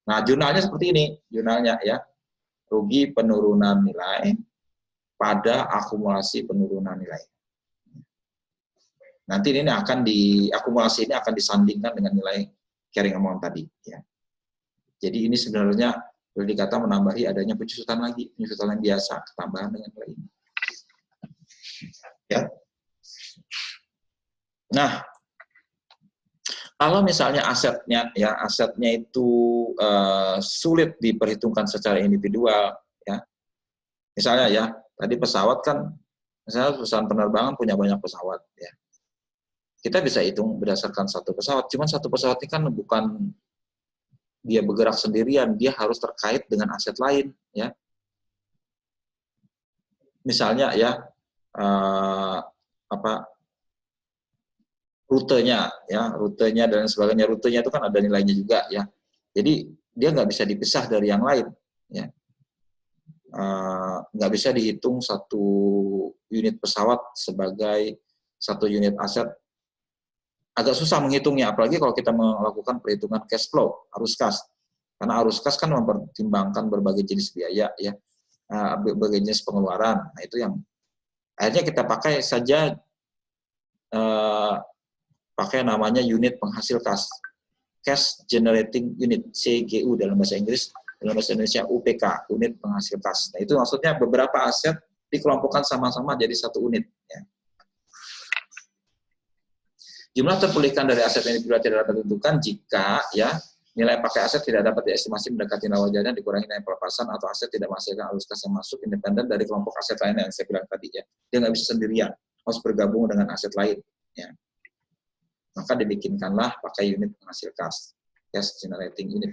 A: Nah, jurnalnya seperti ini, jurnalnya ya. Rugi penurunan nilai pada akumulasi penurunan nilai. Nanti ini akumulasi ini akan disandingkan dengan nilai carrying amount tadi ya. Jadi ini sebenarnya boleh dikata menambahi adanya penjusutan lagi, penjusutan yang biasa, ketambahan dengan nilai ini. Ya. Nah, kalau misalnya asetnya itu sulit diperhitungkan secara individual, ya, misalnya ya, tadi pesawat kan, misalnya perusahaan penerbangan punya banyak pesawat, ya, kita bisa hitung berdasarkan satu pesawat, cuman satu pesawat ini kan bukan dia bergerak sendirian, dia harus terkait dengan aset lain, ya. Misalnya ya, rutenya dan sebagainya, rutenya itu kan ada nilainya juga ya. Jadi dia nggak bisa dipisah dari yang lain ya. Nggak bisa dihitung satu unit pesawat sebagai satu unit aset agak susah menghitungnya, apalagi kalau kita melakukan perhitungan cash flow, arus kas. Karena arus kas kan mempertimbangkan berbagai jenis biaya, ya, berbagai jenis pengeluaran. Nah, itu yang akhirnya kita pakai saja, pakai namanya unit penghasil kas, cash generating unit, CGU dalam bahasa Inggris, dalam bahasa Indonesia UPK, unit penghasil kas. Nah, itu maksudnya beberapa aset dikelompokkan sama-sama jadi satu unit. Ya. Jumlah terpulihkan dari aset individual tidak dapat ditentukan jika ya nilai pakai aset tidak dapat diestimasi mendekati nilai wajarnya, dikurangi nilai pelepasan, atau aset tidak menghasilkan arus kas yang masuk independen dari kelompok aset lainnya yang saya bilang tadi, ya. Dia nggak bisa sendirian, harus bergabung dengan aset lain. Ya. Maka dibikinkanlah pakai unit penghasil kas, cash generating unit.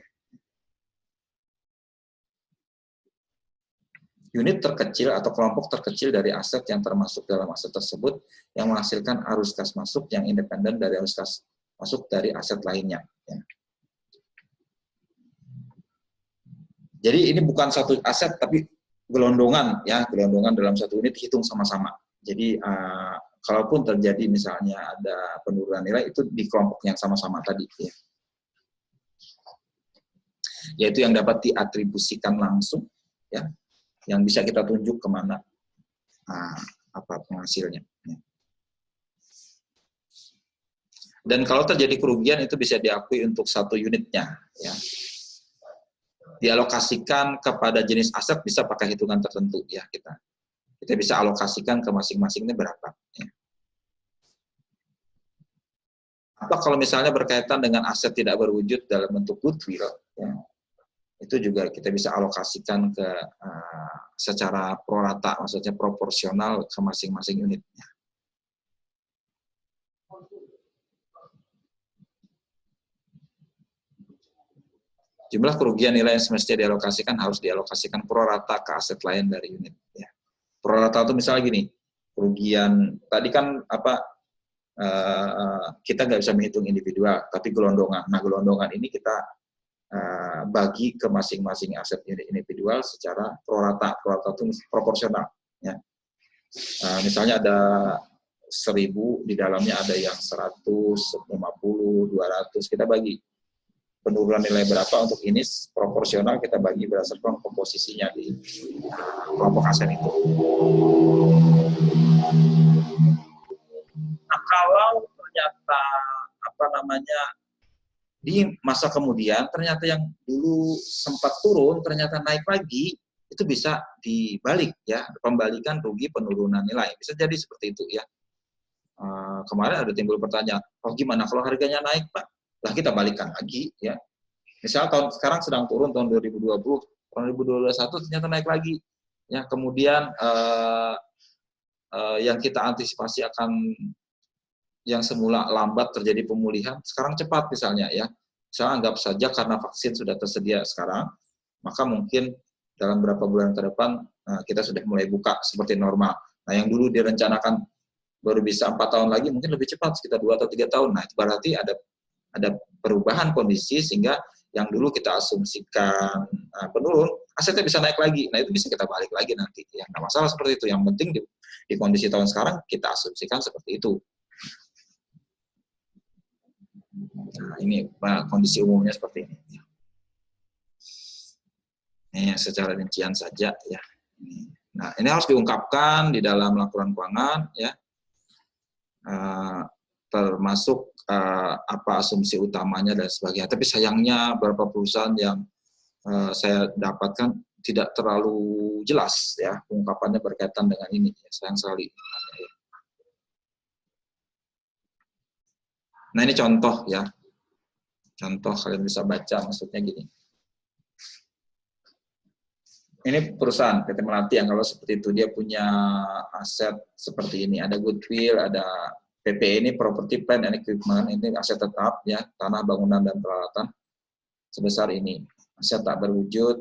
A: Unit terkecil atau kelompok terkecil dari aset yang termasuk dalam aset tersebut yang menghasilkan arus kas masuk yang independen dari arus kas masuk dari aset lainnya. Ya. Jadi ini bukan satu aset tapi gelondongan, ya, gelondongan dalam satu unit dihitung sama-sama. Jadi kalaupun terjadi misalnya ada penurunan nilai itu di kelompok yang sama-sama tadi, ya. Yaitu yang dapat diatribusikan langsung, ya, yang bisa kita tunjuk kemana apa penghasilnya. Ya. Dan kalau terjadi kerugian itu bisa diakui untuk satu unitnya, ya. Dialokasikan kepada jenis aset bisa pakai hitungan tertentu, ya, kita bisa alokasikan ke masing-masingnya berapa, ya. Atau kalau misalnya berkaitan dengan aset tidak berwujud dalam bentuk goodwill, ya, itu juga kita bisa alokasikan ke secara prorata, maksudnya proporsional ke masing-masing unitnya. Jumlah kerugian nilai yang semestinya dialokasikan harus dialokasikan prorata ke aset lain dari unit. Ya. Prorata itu misalnya gini, kerugian tadi kan kita nggak bisa menghitung individual, tapi gelondongan. Nah, gelondongan ini kita bagi ke masing-masing aset unit individual secara prorata. Prorata itu proporsional. Ya. Misalnya ada 1000, di dalamnya ada yang 100, 50, 200, kita bagi. Penurunan nilai berapa untuk ini proporsional kita bagi berdasarkan komposisinya di kelompok aset itu. Nah, kalau ternyata di masa kemudian ternyata yang dulu sempat turun ternyata naik lagi, itu bisa dibalik, ya, pembalikan rugi penurunan nilai. Bisa jadi seperti itu, ya. Kemarin ada timbul pertanyaan, oh gimana kalau harganya naik, Pak? Lah kita balikan lagi, ya. Misal tahun sekarang sedang turun tahun 2020, tahun 2021 ternyata naik lagi. Ya, kemudian yang kita antisipasi akan yang semula lambat terjadi pemulihan, sekarang cepat misalnya, ya. Misalnya anggap saja karena vaksin sudah tersedia sekarang, maka mungkin dalam beberapa bulan ke depan kita sudah mulai buka seperti normal. Nah, yang dulu direncanakan baru bisa 4 tahun lagi, mungkin lebih cepat, sekitar 2 atau 3 tahun. Nah, itu berarti ada perubahan kondisi sehingga yang dulu kita asumsikan penurun, asetnya bisa naik lagi. Nah, itu bisa kita balik lagi nanti. Ya, nggak masalah seperti itu. Yang penting di kondisi tahun sekarang kita asumsikan seperti itu. Nah, ini kondisi umumnya seperti ini. Ini secara rincian saja, ya. Nah, ini harus diungkapkan di dalam laporan keuangan, ya. Termasuk apa asumsi utamanya dan sebagainya. Tapi sayangnya beberapa perusahaan yang saya dapatkan tidak terlalu jelas, ya, ungkapannya berkaitan dengan ini. Sayang sekali. Nah, ini contoh, ya. Contoh kalian bisa baca, maksudnya gini. Ini perusahaan PT Melati yang kalau seperti itu dia punya aset seperti ini, ada goodwill, ada PP ini property plant and equipment, ini aset tetap, ya, tanah, bangunan dan peralatan sebesar ini. Aset tak berwujud,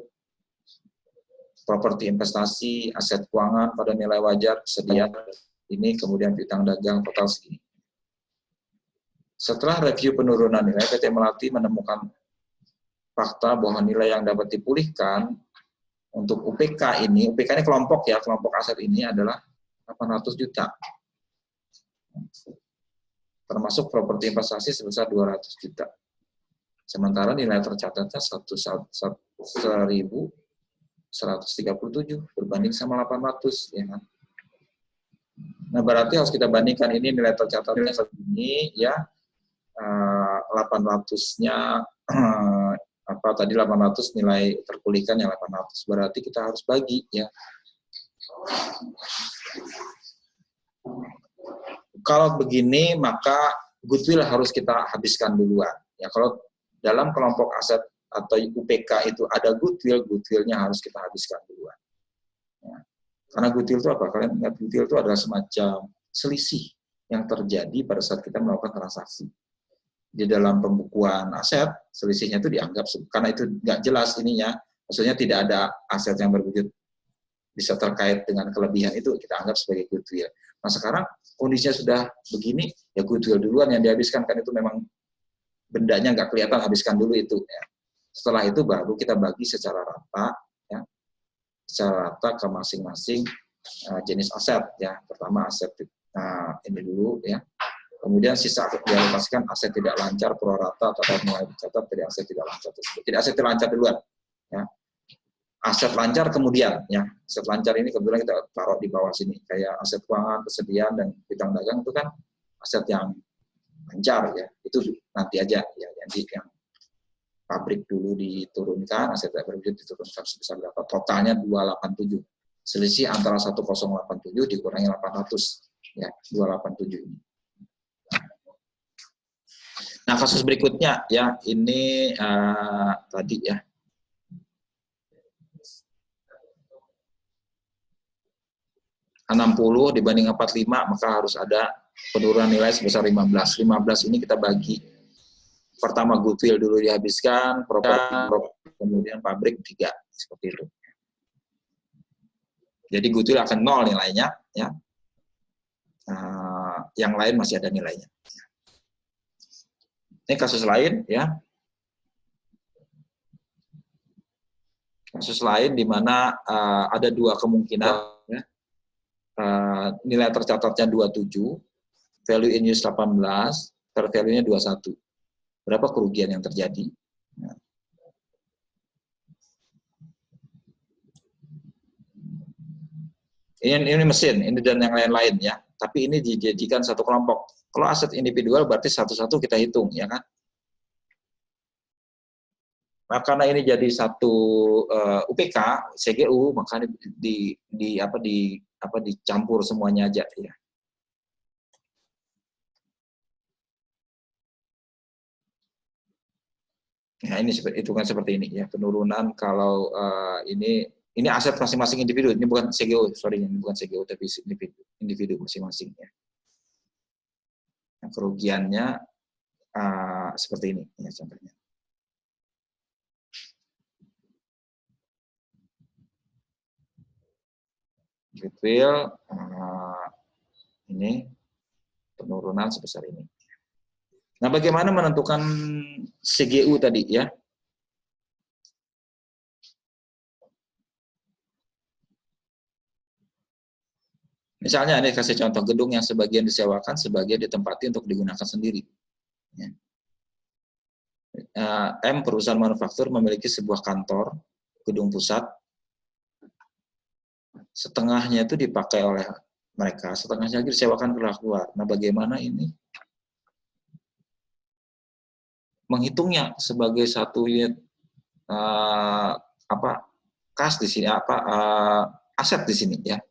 A: properti investasi, aset keuangan pada nilai wajar sedia ini, kemudian piutang dagang total segini. Setelah review penurunan nilai, PT Melati menemukan fakta bahwa nilai yang dapat dipulihkan untuk UPK ini kelompok, ya, kelompok aset ini adalah 800 juta. termasuk properti investasi sebesar 200 juta. Sementara nilai tercatatnya 1.137 berbanding sama 800, ya kan? Nah, berarti harus kita bandingkan ini nilai tercatatnya segini, ya, 800-nya apa tadi 800 nilai terpulihkan yang 800, berarti kita harus bagi, ya. Kalau begini maka goodwill harus kita habiskan duluan. Ya, kalau dalam kelompok aset atau UPK itu ada goodwill, goodwillnya harus kita habiskan duluan. Ya. Karena goodwill itu apa? Kalian ingat goodwill itu adalah semacam selisih yang terjadi pada saat kita melakukan transaksi. Di dalam pembukuan aset, selisihnya itu dianggap, karena itu nggak jelas ininya, maksudnya tidak ada aset yang berwujud bisa terkait dengan kelebihan itu, kita anggap sebagai goodwill. Nah, sekarang kondisinya sudah begini, ya goodwill duluan yang dihabiskan, kan itu memang bendanya nggak kelihatan, habiskan dulu itu. Ya. Setelah itu baru kita bagi secara rata, ya, secara rata ke masing-masing jenis aset. Ya, pertama aset ini dulu, ya. Kemudian sisa dialokasikan aset tidak lancar pro rata atau mulai dicatat dari aset tidak lancar tersebut. Tidak aset tidak lancar duluan. Ya. Aset lancar kemudian, ya, aset lancar ini kebetulan kita taruh di bawah sini, kayak aset keuangan, kesediaan, dan bidang dagang itu kan aset yang lancar, ya, itu nanti aja, ya, jadi yang pabrik dulu diturunkan, aset tidak berwujud diturunkan sebesar berapa, totalnya 287, selisih antara 1087 dikurangi 800, ya, 287 ini. Nah, kasus berikutnya, ya, ini tadi, ya, (60) dibanding 45, maka harus ada penurunan nilai sebesar 15. 15 ini kita bagi. Pertama goodwill dulu dihabiskan, properti, kemudian pabrik 3, seperti itu. Jadi goodwill akan 0 nilainya, ya. Yang lain masih ada nilainya. Ini kasus lain, ya. Kasus lain di mana ada 2 kemungkinan, ya. Nilai tercatatnya 27, value in use 18, fair value-nya 21. Berapa kerugian yang terjadi? Nah. Ini mesin, ini dan yang lain-lain, ya. Tapi ini dijadikan satu kelompok. Kalau aset individual berarti satu-satu kita hitung, ya kan? Nah, karena ini jadi satu UPK, CGU, maka dicampur semuanya aja, ya. Nah, ini hitungan seperti ini, ya, penurunan kalau ini aset masing-masing individu, ini bukan CGU, sorry, ini bukan CGU tapi individu masing-masing, ya. Nah, kerugiannya seperti ini, ya, contohnya. Goodwill ini penurunan sebesar ini. Nah, bagaimana menentukan CGU tadi, ya? Misalnya, ini kasih contoh gedung yang sebagian disewakan, sebagian ditempati untuk digunakan sendiri. Ya. M, perusahaan manufaktur, memiliki sebuah kantor, gedung pusat, setengahnya itu dipakai oleh mereka, setengahnya lagi disewakan keluar. Nah, bagaimana ini menghitungnya sebagai satu unit kas di sini, aset di sini, ya.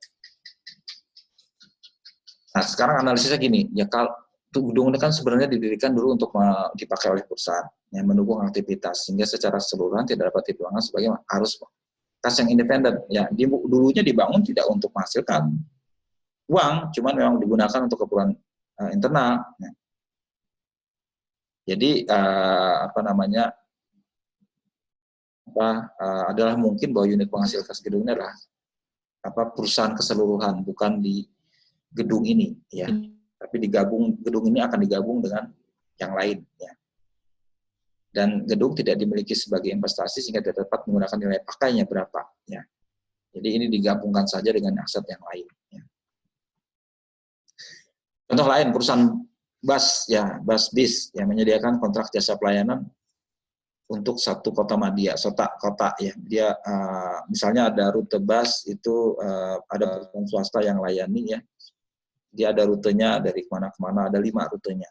A: Nah, sekarang analisisnya gini, ya, kalau gedung ini kan sebenarnya didirikan dulu untuk dipakai oleh perusahaan, yang mendukung aktivitas, sehingga secara keseluruhan tidak dapat dipandang sebagai harus kas yang independen. Ya, dulunya dibangun tidak untuk menghasilkan uang, cuman memang digunakan untuk keperluan internal. Ya. Jadi adalah mungkin bahwa unit penghasil kas gedung ini adalah perusahaan keseluruhan, bukan di gedung ini, ya. Tapi gedung ini akan digabung dengan yang lain, ya. Dan gedung tidak dimiliki sebagai investasi sehingga tidak dapat menggunakan nilai pakainya berapa, ya. Jadi ini digabungkan saja dengan aset yang lain, ya. Contoh lain, perusahaan bus ya, bus bis yang menyediakan kontrak jasa pelayanan untuk satu kota madya, kota ya. Dia misalnya ada rute bus itu ada perusahaan swasta yang layani ya. Dia ada rutenya dari kemana kemana, ada 5 rutenya.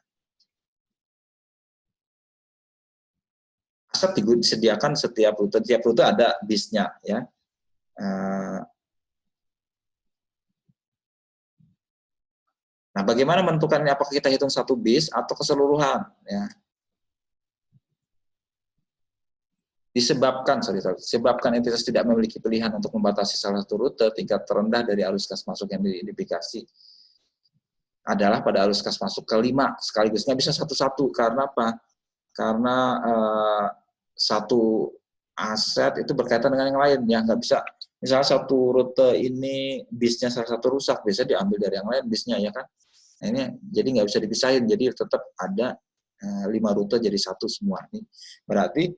A: Asal disediakan tiap rute ada bisnya ya. Nah, bagaimana menentukan ini? Apakah kita hitung satu bis atau keseluruhan? Ya. Disebabkan entitas tidak memiliki pilihan untuk membatasi salah satu rute, tingkat terendah dari arus kas masuk yang diidentifikasi adalah pada arus kas masuk kelima, sekaligus nggak bisa satu-satu. Karena apa? Karena satu aset itu berkaitan dengan yang lain, ya nggak bisa. Misalnya satu rute ini bisnya salah satu rusak, biasanya diambil dari yang lain bisnya, ya kan? Nah, ini jadi nggak bisa dipisahin, jadi tetap ada 5 rute jadi satu semua. Ini berarti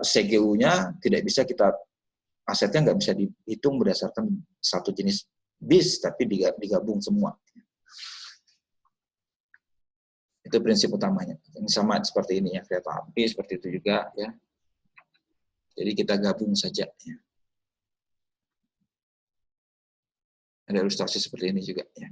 A: CGU-nya tidak bisa asetnya nggak bisa dihitung berdasarkan satu jenis bis, tapi digabung semua. Itu prinsip utamanya. Ini sama seperti ini ya, kereta api seperti itu juga ya. Jadi kita gabung saja. Ya. Ada ilustrasi seperti ini juga ya.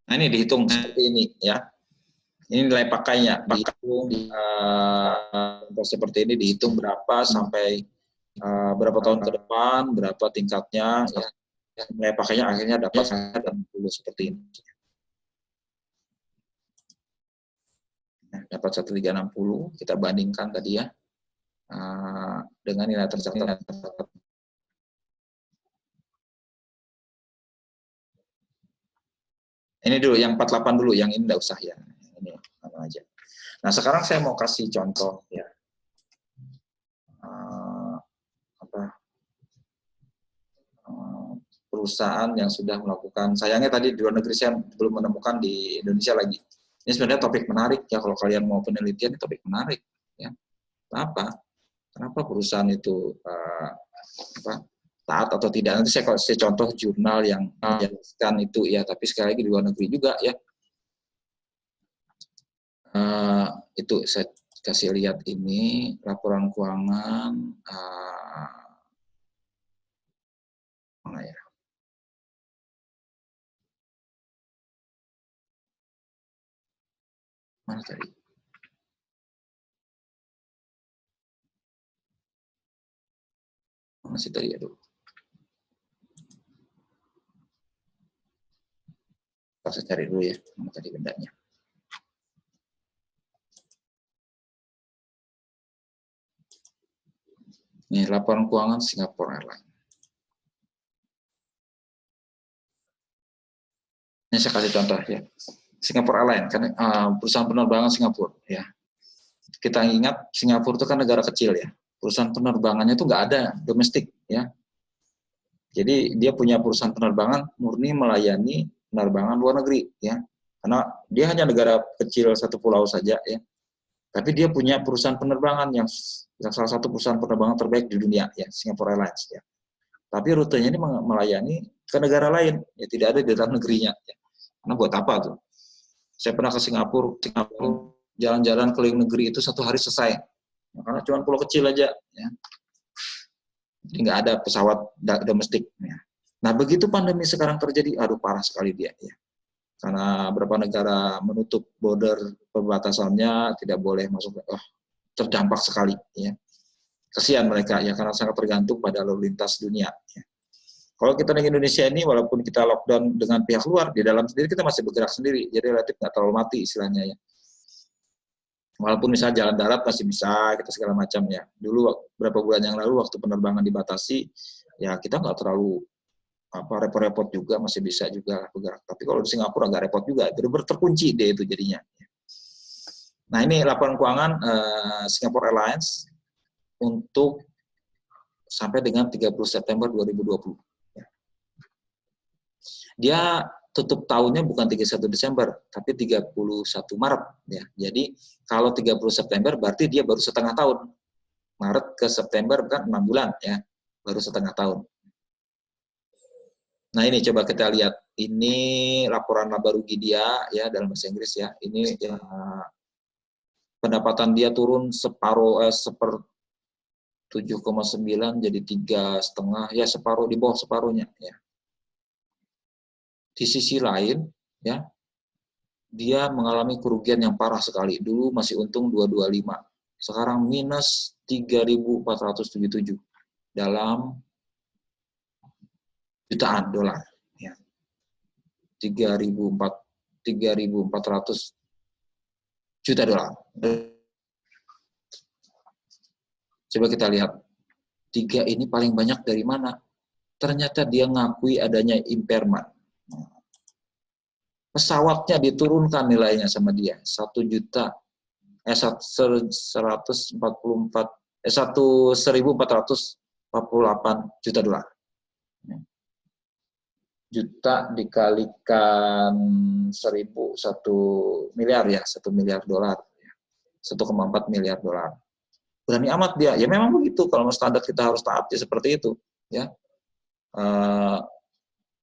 A: Nah, ini dihitung seperti ini ya. Ini nilai pakainya, dihitung seperti ini, dihitung berapa sampai berapa tahun ke depan, berapa tingkatnya, ya. Nilai pakainya akhirnya dapat 60 seperti ini. Nah, dapat 1360, kita bandingkan tadi ya dengan nilai tercatat. Ini dulu, yang 48 dulu, yang ini enggak usah ya. Ini apa aja. Nah, sekarang saya mau kasih contoh ya. Perusahaan yang sudah melakukan, sayangnya tadi di luar negeri saya belum menemukan, di Indonesia lagi. Ini sebenarnya topik menarik ya, kalau kalian mau penelitian, ini topik menarik ya. Kenapa perusahaan itu taat atau tidak? Nanti saya contoh jurnal yang menjelaskan itu ya, tapi sekali lagi di luar negeri juga ya. Itu saya kasih lihat ini laporan keuangan mana ya? Mana tadi? Masih tadi ya dulu. Saya cari dulu ya, mana tadi bendanya. Ini laporan keuangan Singapore Airlines. Ini saya kasih contoh ya. Singapore Airlines kan perusahaan penerbangan Singapura ya. Kita ingat Singapura itu kan negara kecil ya. Perusahaan penerbangannya itu nggak ada domestik ya. Jadi dia punya perusahaan penerbangan murni melayani penerbangan luar negeri ya. Karena dia hanya negara kecil satu pulau saja ya. Tapi dia punya perusahaan penerbangan yang salah satu perusahaan penerbangan terbaik di dunia ya, Singapore Airlines ya. Tapi rutenya ini melayani ke negara lain ya, tidak ada di dalam negerinya ya. Karena buat apa tuh? Saya pernah ke Singapura jalan-jalan keliling negeri itu 1 hari selesai. Ya, karena cuma pulau kecil aja ya. Jadi nggak ada pesawat domestik ya. Nah, begitu pandemi sekarang terjadi, aduh parah sekali dia ya. Karena beberapa negara menutup border perbatasannya, tidak boleh masuk, terdampak sekali ya. Kasihan mereka ya, karena sangat tergantung pada lalu lintas dunia ya. Kalau kita di Indonesia ini, walaupun kita lockdown dengan pihak luar, di dalam sendiri kita masih bergerak sendiri, jadi relatif nggak terlalu mati istilahnya ya. Walaupun misalnya jalan darat masih bisa, kita segala macam ya. Dulu beberapa bulan yang lalu waktu penerbangan dibatasi, ya kita nggak terlalu repot-repot juga, masih bisa juga bergerak. Tapi kalau di Singapura agak repot juga, benar-benar terkunci deh itu jadinya. Nah, ini laporan keuangan Singapore Airlines untuk sampai dengan 30 September 2020. Dia tutup tahunnya bukan 31 Desember, tapi 31 Maret. Ya. Jadi kalau 30 September berarti dia baru setengah tahun. Maret ke September kan 6 bulan. Ya. baru setengah tahun. Nah ini coba kita lihat, ini laporan laba rugi dia ya dalam bahasa Inggris ya. Ini pendapatan dia turun separuh 7,9 jadi 3,5 ya, separuh, di bawah separuhnya ya. Di sisi lain ya, dia mengalami kerugian yang parah sekali. Dulu masih untung 225, sekarang minus 3.477 dalam jutaan dolar ya. 3.400 juta dolar. Coba kita lihat, 3 ini paling banyak dari mana? Ternyata dia ngakui adanya impairment. Pesawatnya diturunkan nilainya sama dia, 1.444 juta dolar. Juta dikalikan 1.000, 1 miliar ya, 1 miliar dolar, 1,4 miliar dolar. Berani amat dia, ya memang begitu, kalau standar kita harus taati seperti itu ya.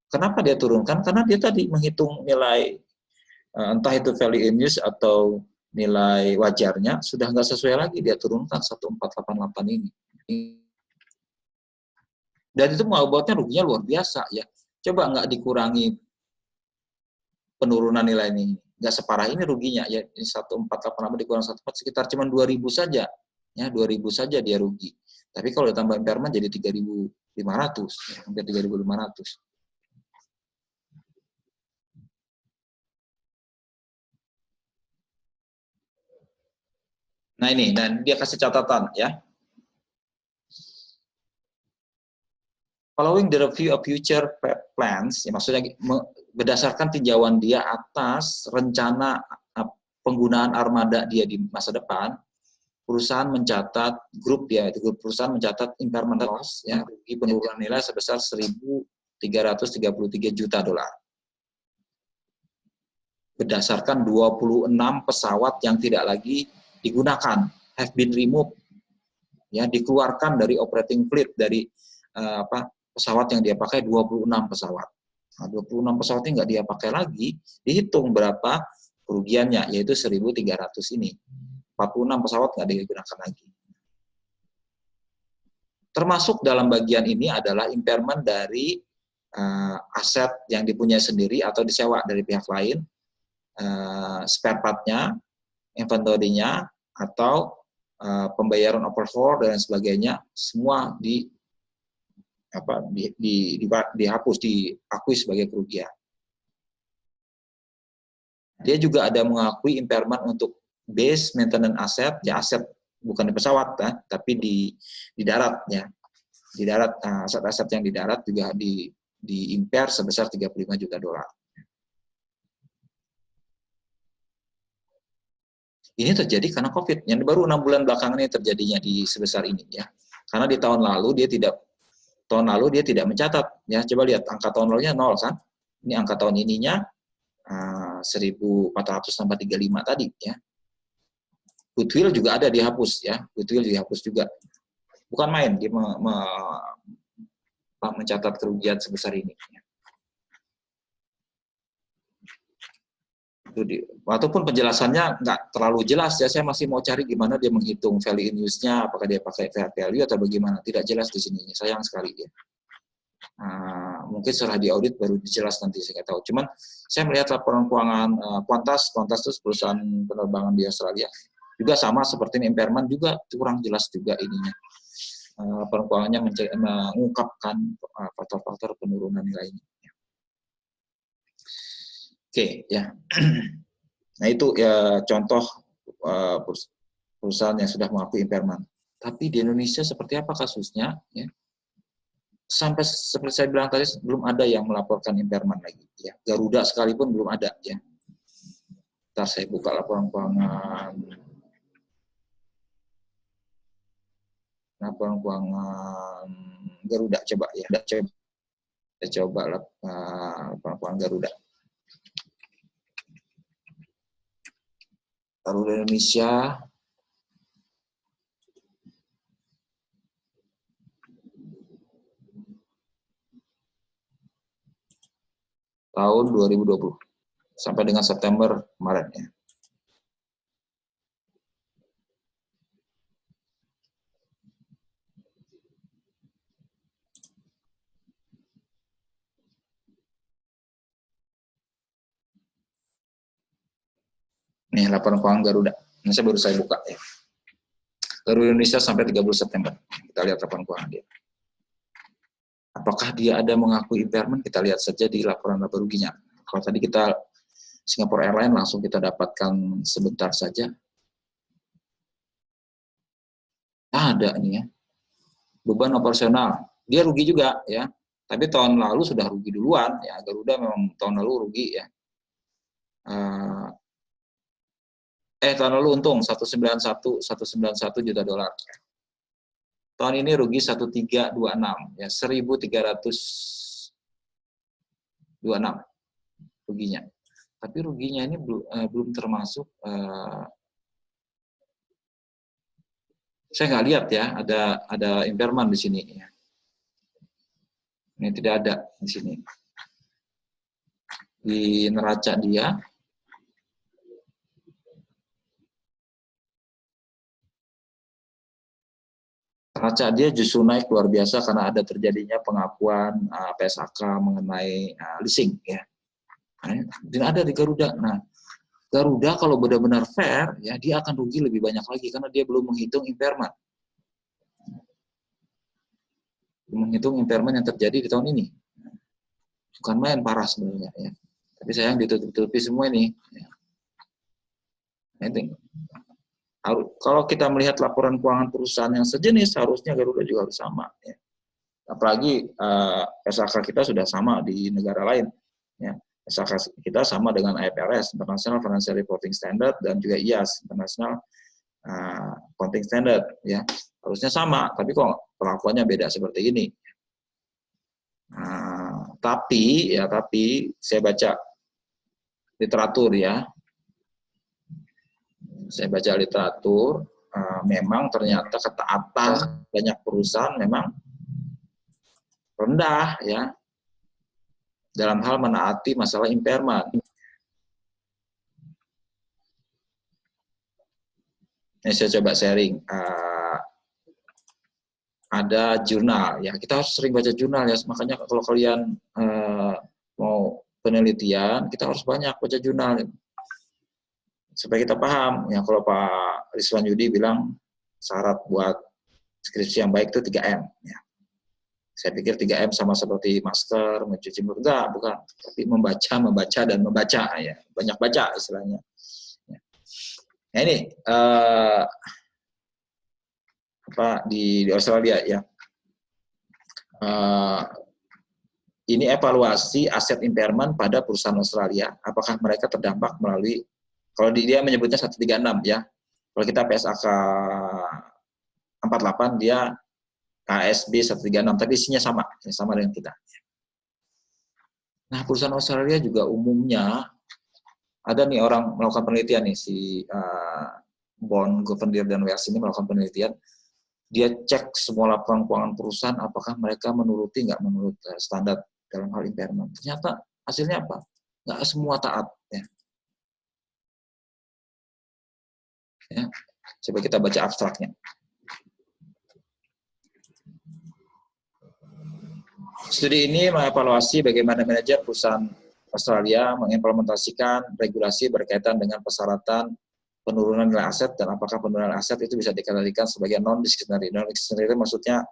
A: Kenapa dia turunkan? Karena dia tadi menghitung nilai, entah itu value in use atau nilai wajarnya sudah nggak sesuai lagi, dia turunkan 1488 ini. Dan itu membuatnya ruginya luar biasa ya. Coba nggak dikurangi penurunan nilai ini, nggak separah ini ruginya ya. Ini 1488 dikurang 14 sekitar cuma 2.000 saja ya, 2.000 saja dia rugi. Tapi kalau ditambah impairment jadi 3.500 ya, hampir 3.500. Nah ini, dan dia kasih catatan ya. Following the review of future plans, ya maksudnya berdasarkan tinjauan dia atas rencana penggunaan armada dia di masa depan, perusahaan mencatat, grup perusahaan mencatat impairment loss, ya, rugi penurunan nilai sebesar 1.333 juta dolar. Berdasarkan 26 pesawat yang tidak lagi digunakan, have been removed, ya, dikeluarkan dari operating fleet, dari pesawat yang dia pakai 26 pesawat. Nah, 26 pesawat ini nggak dia pakai lagi, dihitung berapa kerugiannya, yaitu 1.300 ini. 46 pesawat nggak digunakan lagi. Termasuk dalam bagian ini adalah impairment dari aset yang dipunyai sendiri atau disewa dari pihak lain, spare part-nya, inventory-nya, atau pembayaran overhaul dan sebagainya, semua dihapus, diakui sebagai kerugian. Dia juga ada mengakui impairment untuk base maintenance aset, ya aset bukan di pesawat, tapi di darat ya. Di darat, aset-aset yang di darat juga di impair sebesar 35 juta dolar. Ini terjadi karena COVID, yang baru 6 bulan belakangan ini terjadinya di sebesar ini ya. Karena di tahun lalu dia tidak mencatat ya. Coba lihat angka tahun lalunya 0 kan. Ini angka tahun ininya 1.400 tambah 35 tadi ya. Goodwill juga ada dihapus ya. Goodwill dihapus juga. Bukan main dia mencatat kerugian sebesar ini. Walaupun penjelasannya nggak terlalu jelas ya, saya masih mau cari gimana dia menghitung value in use-nya, apakah dia pakai fair value atau bagaimana, tidak jelas di sini, sayang sekali ya. Mungkin setelah diaudit baru dijelas nanti, saya nggak tahu. Cuman saya melihat laporan keuangan Qantas itu perusahaan penerbangan di Australia, juga sama seperti ini, impairment juga kurang jelas juga ininya. Laporan keuangannya mengungkapkan faktor-faktor penurunan nilainya. Oke, ya. Nah itu ya contoh perusahaan yang sudah mengakui impairment. Tapi di Indonesia seperti apa kasusnya? Ya. Sampai seperti saya bilang tadi, belum ada yang melaporkan impairment lagi. Ya. Garuda sekalipun belum ada. Ya. Ntar saya buka laporan keuangan. Laporan keuangan Garuda coba ya. Kita coba laporan keuangan Garuda. Garuda Indonesia. tahun 2020 sampai dengan September kemarin ya. Nih laporan keuangan Garuda. Ini baru saya buka ya. Garuda Indonesia sampai 30 September. Kita lihat laporan keuangan dia. Apakah dia ada mengakui impairment? Kita lihat saja di laporan laba ruginya. Kalau tadi kita Singapore Airlines langsung kita dapatkan sebentar saja. Ada nih ya. Beban operasional. Dia rugi juga ya. Tapi tahun lalu sudah rugi duluan ya. Garuda memang tahun lalu rugi ya. Tahun lalu untung 191 juta dolar. Tahun ini rugi 1326 ya, 1326 ruginya. Tapi ruginya ini belum termasuk saya nggak lihat ya, ada impairment di sini ya. Ini tidak ada di sini. Di neraca dia justru naik luar biasa karena ada terjadinya pengakuan PSAK mengenai leasing ya. Dan ada di Garuda. Nah, Garuda kalau benar-benar fair ya dia akan rugi lebih banyak lagi karena dia belum menghitung impairment. Menghitung impairment yang terjadi di tahun ini. Bukan main parah sebenarnya ya. Tapi sayang ditutup-tutupi semua ini. Ya. Kalau kita melihat laporan keuangan perusahaan yang sejenis, harusnya Garuda juga harus sama. Ya. Apalagi SAK kita sudah sama di negara lain. Ya. SAK kita sama dengan IFRS, International Financial Reporting Standard, dan juga IAS, International Accounting Standard. Ya. Harusnya sama, tapi kok perlakuannya beda seperti ini. Tapi saya baca literatur ya. Saya baca literatur, memang ternyata ketaatan banyak perusahaan memang rendah ya dalam hal menaati masalah impairment. Ini saya coba sharing. Ada jurnal ya, kita harus sering baca jurnal ya. Makanya kalau kalian mau penelitian, kita harus banyak baca jurnal. Supaya kita paham, ya kalau Pak Rizwan Yudi bilang syarat buat skripsi yang baik itu 3M. Ya. Saya pikir 3M sama seperti masker, mencuci mulut, bukan. Tapi membaca, dan membaca. Ya. Banyak baca istilahnya. Ya. Nah ini, di Australia ya. Ini evaluasi aset impairment pada perusahaan Australia. Apakah mereka terdampak melalui, kalau dia menyebutnya 136 ya. Kalau kita PSAK 48 dia KSB 136, tapi isinya sama dengan kita. Nah, perusahaan Australia juga umumnya ada nih orang melakukan penelitian nih, si Bond, Governor dan Wells ini melakukan penelitian. Dia cek semua laporan keuangan perusahaan apakah mereka menurut standar dalam hal impairment. Ternyata hasilnya apa? Nggak semua taat ya. Ya. Coba kita baca abstraknya. Studi ini mengevaluasi bagaimana manajer perusahaan Australia mengimplementasikan regulasi berkaitan dengan persyaratan penurunan nilai aset dan apakah penurunan aset itu bisa dikategorikan sebagai non-discretionary. Non-discretionary maksudnya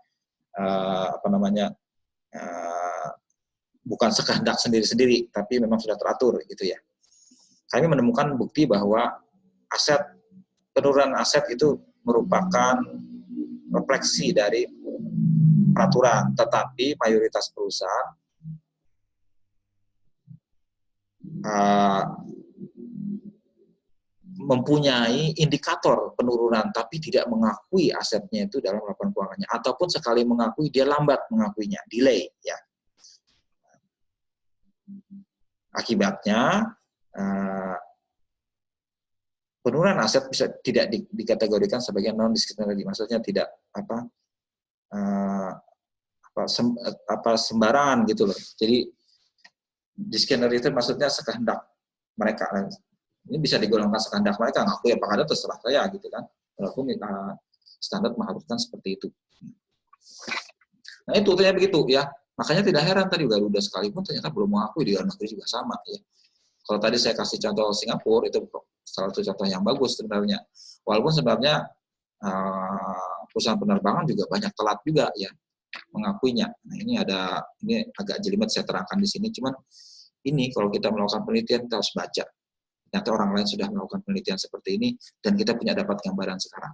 A: bukan sekehendak sendiri-sendiri, tapi memang sudah teratur gitu ya. Kami menemukan bukti bahwa penurunan aset itu merupakan refleksi dari peraturan, tetapi mayoritas perusahaan mempunyai indikator penurunan, tapi tidak mengakui asetnya itu dalam laporan keuangannya, ataupun sekali mengakui dia lambat mengakuinya, delay ya. Akibatnya penurunan aset bisa tidak dikategorikan sebagai non-discretionary, maksudnya tidak sembarangan gitu loh. Jadi Discriminated maksudnya sekehendak mereka. Ini bisa digolongkan sekehendak mereka, ngaku apakah ada terserah saya gitu kan. Walaupun standar mengharuskan seperti itu. Nah itu ternyata begitu ya. Makanya tidak heran tadi Garuda sekalipun ternyata belum mengakui, di luar negeri juga sama ya. Kalau tadi saya kasih contoh Singapura, itu salah satu contoh yang bagus sebenarnya. Walaupun sebenarnya perusahaan penerbangan juga banyak telat juga ya mengakuinya. Nah ini agak jelimet saya terangkan di sini. Cuman ini kalau kita melakukan penelitian kita harus baca. Ternyata orang lain sudah melakukan penelitian seperti ini dan kita punya dapat gambaran sekarang.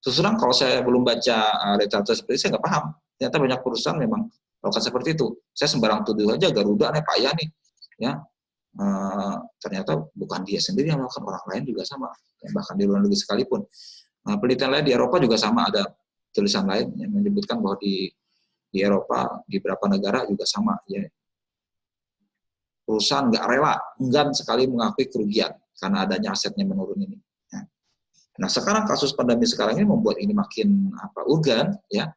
A: Terus terang kalau saya belum baca literatur seperti itu, saya nggak paham. Ternyata banyak perusahaan memang melakukan seperti itu. Saya sembarang tuduh aja Garuda nih payah nih, ya. Ternyata bukan dia sendiri yang melakukan, orang lain juga sama. Ya, bahkan di luar negeri sekalipun. Penelitian lain di Eropa juga sama, ada tulisan lain yang menyebutkan bahwa di Eropa di beberapa negara juga sama. Ya. Perusahaan nggak rela, enggan sekali mengakui kerugian karena adanya asetnya menurun ini. Nah sekarang kasus pandemi sekarang ini membuat ini makin urgen ya.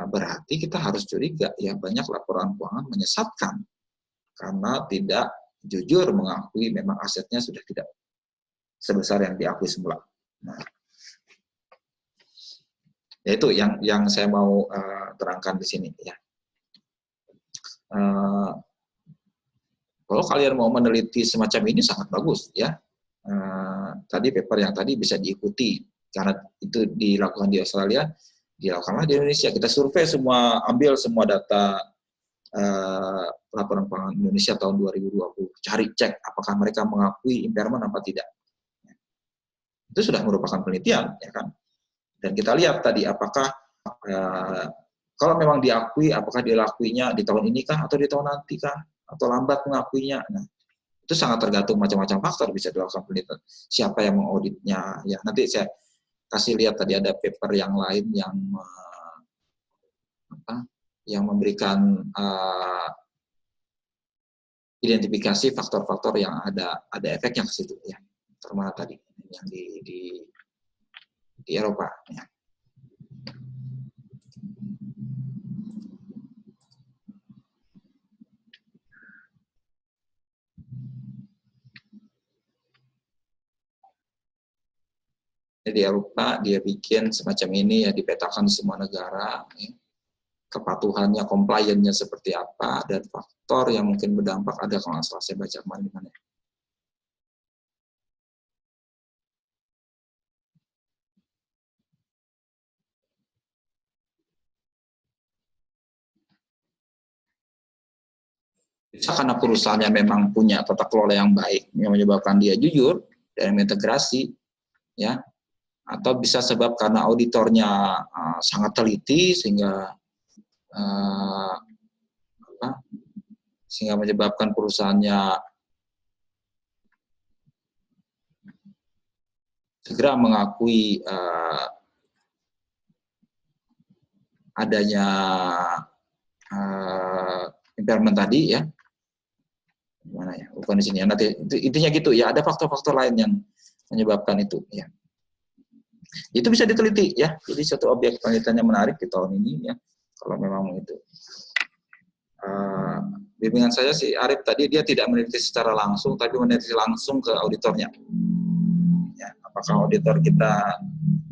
A: Berarti kita harus curiga ya, banyak laporan keuangan menyesatkan karena tidak jujur mengakui memang asetnya sudah tidak sebesar yang diakui semula. Nah, ya itu yang saya mau terangkan di sini ya. Kalau kalian mau meneliti semacam ini sangat bagus ya. Tadi paper yang tadi bisa diikuti karena itu dilakukan di Australia, dilakukanlah di Indonesia. Kita survei semua, ambil semua data laporan keuangan Indonesia tahun 2020, cari cek apakah mereka mengakui impairment apa tidak. Itu sudah merupakan penelitian ya kan. Dan kita lihat tadi apakah kalau memang diakui, apakah dilakuinya di tahun ini kah atau di tahun nanti kah atau lambat mengakuinya. Nah, itu sangat tergantung macam-macam faktor bisa dilakukan penelitian. Siapa yang mengauditnya? Ya, nanti saya kasih lihat tadi ada paper yang lain yang memberikan identifikasi faktor-faktor yang ada efeknya ke situ ya. Termasuk tadi yang di Eropa. Ya. Di Eropa dia bikin semacam ini ya, dipetakan di semua negara ya. Kepatuhannya, compliance-nya seperti apa, dan faktor yang mungkin berdampak ada kalau nggak salah saya baca kemana-mana. Bisa karena perusahaannya memang punya tata kelola yang baik, yang menyebabkan dia jujur dan integrasi, ya. Atau bisa sebab karena auditornya sangat teliti sehingga menyebabkan perusahaannya segera mengakui adanya impairment tadi ya. Gimana ya? Bukan di sini ya. Nanti intinya gitu ya, ada faktor-faktor lain yang menyebabkan itu ya. Itu bisa diteliti ya. Jadi satu objek penelitiannya menarik di tahun ini ya. Kalau memang itu. Bimbingan saya si Arif tadi dia tidak meneliti secara langsung, tapi meneliti langsung ke auditornya. Ya, apakah auditor kita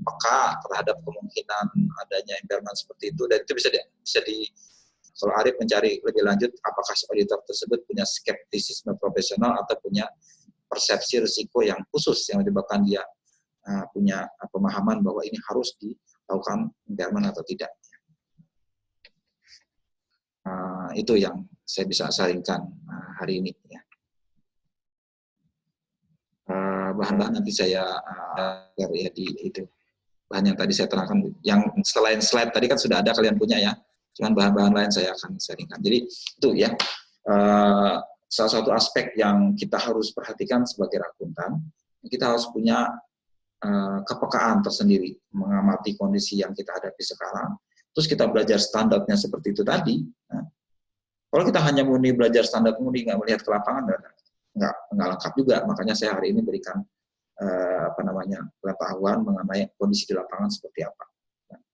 A: peka terhadap kemungkinan adanya impairment seperti itu, dan itu bisa di kalau Arif mencari lebih lanjut apakah auditor tersebut punya skeptisisme profesional atau punya persepsi risiko yang khusus yang menyebabkan dia punya pemahaman bahwa ini harus dilakukan impairment atau tidak. Itu yang saya bisa saringkan hari ini. Ya. Bahan-bahan nanti saya ya di itu bahan yang tadi saya terangkan. Yang selain slide tadi kan sudah ada kalian punya ya. Cuman bahan-bahan lain saya akan saringkan. Jadi itu ya salah satu aspek yang kita harus perhatikan sebagai akuntan. Kita harus punya kepekaan tersendiri mengamati kondisi yang kita hadapi sekarang. Terus kita belajar standarnya seperti itu tadi. Nah, kalau kita hanya murni belajar standar murni nggak melihat ke lapangan, nggak lengkap juga. Makanya saya hari ini berikan pengetahuan mengenai kondisi di lapangan seperti apa.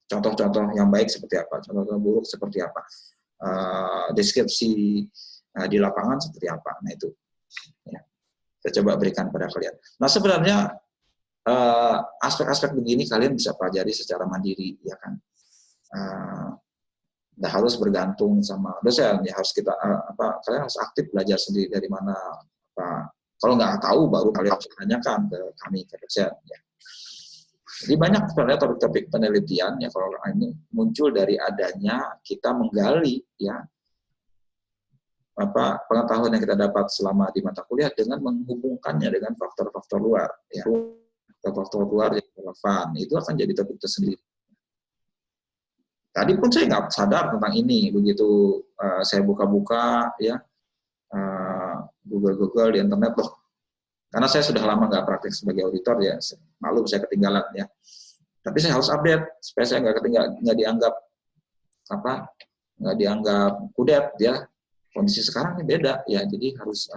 A: Contoh-contoh yang baik seperti apa, contoh-contoh buruk seperti apa. Deskripsi di lapangan seperti apa. Nah itu, ya. Saya coba berikan pada kalian. Nah sebenarnya aspek-aspek begini kalian bisa pelajari secara mandiri, ya kan. Nggak harus bergantung sama dosen, ya harus kita kalian harus aktif belajar sendiri dari mana. Kalau nggak tahu baru kalian harus tanyakan ke kami, ke dosen. Ya. Jadi banyak sebenarnya topik-topik penelitian ya kalau ini muncul dari adanya kita menggali ya pengetahuan yang kita dapat selama di mata kuliah dengan menghubungkannya dengan faktor-faktor luar ya. Faktor luar yang relevan itu akan jadi topik tersendiri. Tadi pun saya nggak sadar tentang ini, begitu saya buka-buka ya Google di internet loh. Karena saya sudah lama nggak praktik sebagai auditor ya, maklum saya ketinggalan ya. Tapi saya harus update supaya saya nggak dianggap kudet ya. Kondisi sekarang ini beda ya, jadi harus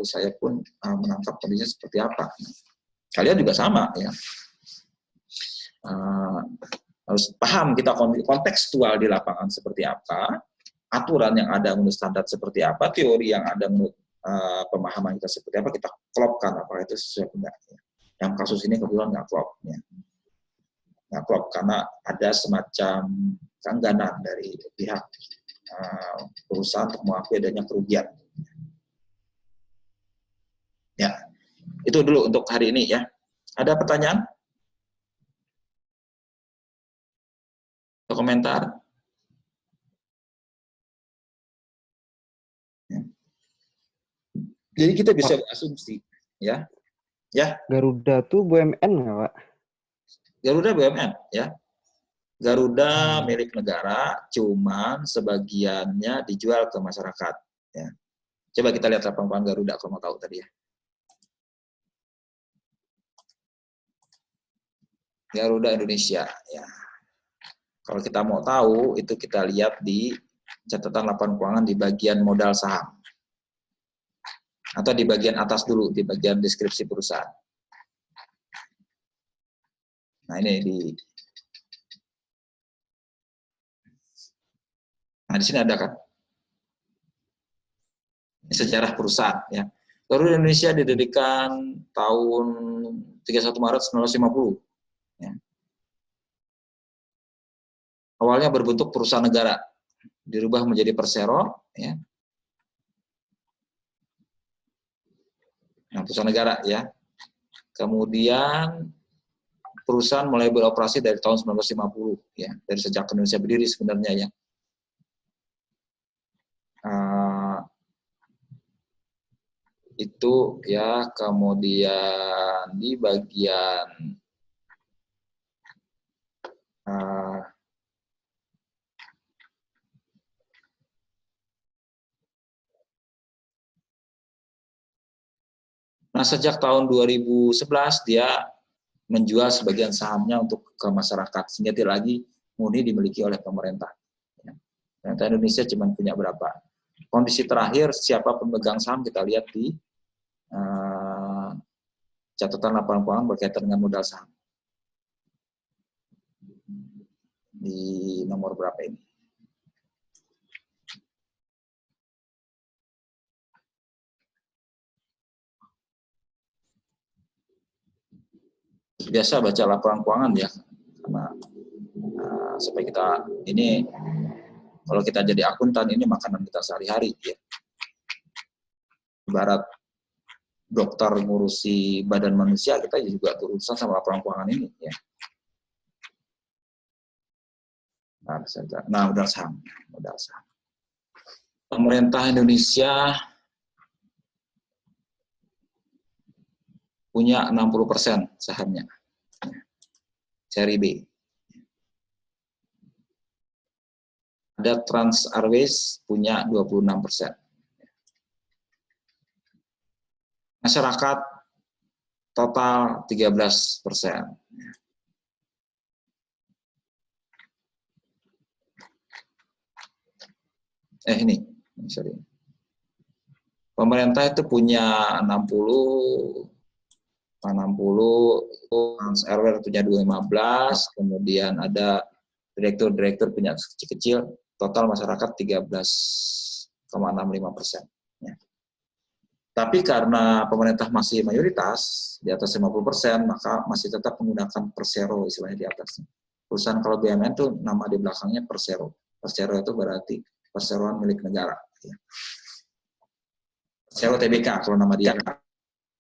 A: saya pun menangkap kondisinya seperti apa. Kalian juga sama ya. Harus paham kita kontekstual di lapangan seperti apa, aturan yang ada menurut standar seperti apa, teori yang ada menurut pemahaman kita seperti apa, kita klopkan apakah itu sesuai enggak. Yang kasus ini kebetulan nggak klop, ya. Nggak klop karena ada semacam keengganan dari pihak perusahaan untuk mengakui adanya kerugian. Ya, itu dulu untuk hari ini ya. Ada pertanyaan? Atau komentar? Ya. Jadi kita bisa berasumsi, ya. Ya.
B: Garuda tuh BUMN nggak, Pak?
A: Garuda BUMN, ya. Garuda milik negara, cuman sebagiannya dijual ke masyarakat. Ya. Coba kita lihat lapangan Garuda kalau mau tahu tadi ya. Garuda Indonesia, ya. Kalau kita mau tahu, itu kita lihat di catatan laporan keuangan di bagian modal saham. Atau di bagian atas dulu, di bagian deskripsi perusahaan. Nah ini di sini ada kan? Ini sejarah perusahaan ya. Garuda Indonesia didirikan tahun 31 Maret 1950. Ya. Awalnya berbentuk perusahaan negara, dirubah menjadi Persero, ya. Nah, perusahaan negara ya. Kemudian perusahaan mulai beroperasi dari tahun 1950 ya, dari sejak Indonesia berdiri sebenarnya ya. Itu ya, kemudian di bagian nah, sejak tahun 2011 dia menjual sebagian sahamnya untuk ke masyarakat, sehingga tidak lagi murni dimiliki oleh pemerintah. Pemerintah Indonesia cuma punya berapa. Kondisi terakhir siapa pemegang saham kita lihat di catatan laporan keuangan berkaitan dengan modal saham. Di nomor berapa ini? Biasa baca laporan keuangan ya, karena supaya kita ini kalau kita jadi akuntan ini makanan kita sehari-hari ya. Ibarat dokter ngurusi badan manusia, kita juga berurusan sama laporan keuangan ini ya. Nah, modal saham. Pemerintah Indonesia punya 60% sahamnya. Seri B. Ada Trans Airways punya 26%. Masyarakat total 13%. Sorry. Pemerintah itu punya 60, Trans Airways punya 215, kemudian ada direktur punya kecil-kecil, total masyarakat 13,65%. Tapi karena pemerintah masih mayoritas, di atas 50%, maka masih tetap menggunakan persero istilahnya di atasnya. Perusahaan kalau BUMN itu nama di belakangnya persero. Persero itu berarti perseroan milik negara. Persero TBK kalau nama dia.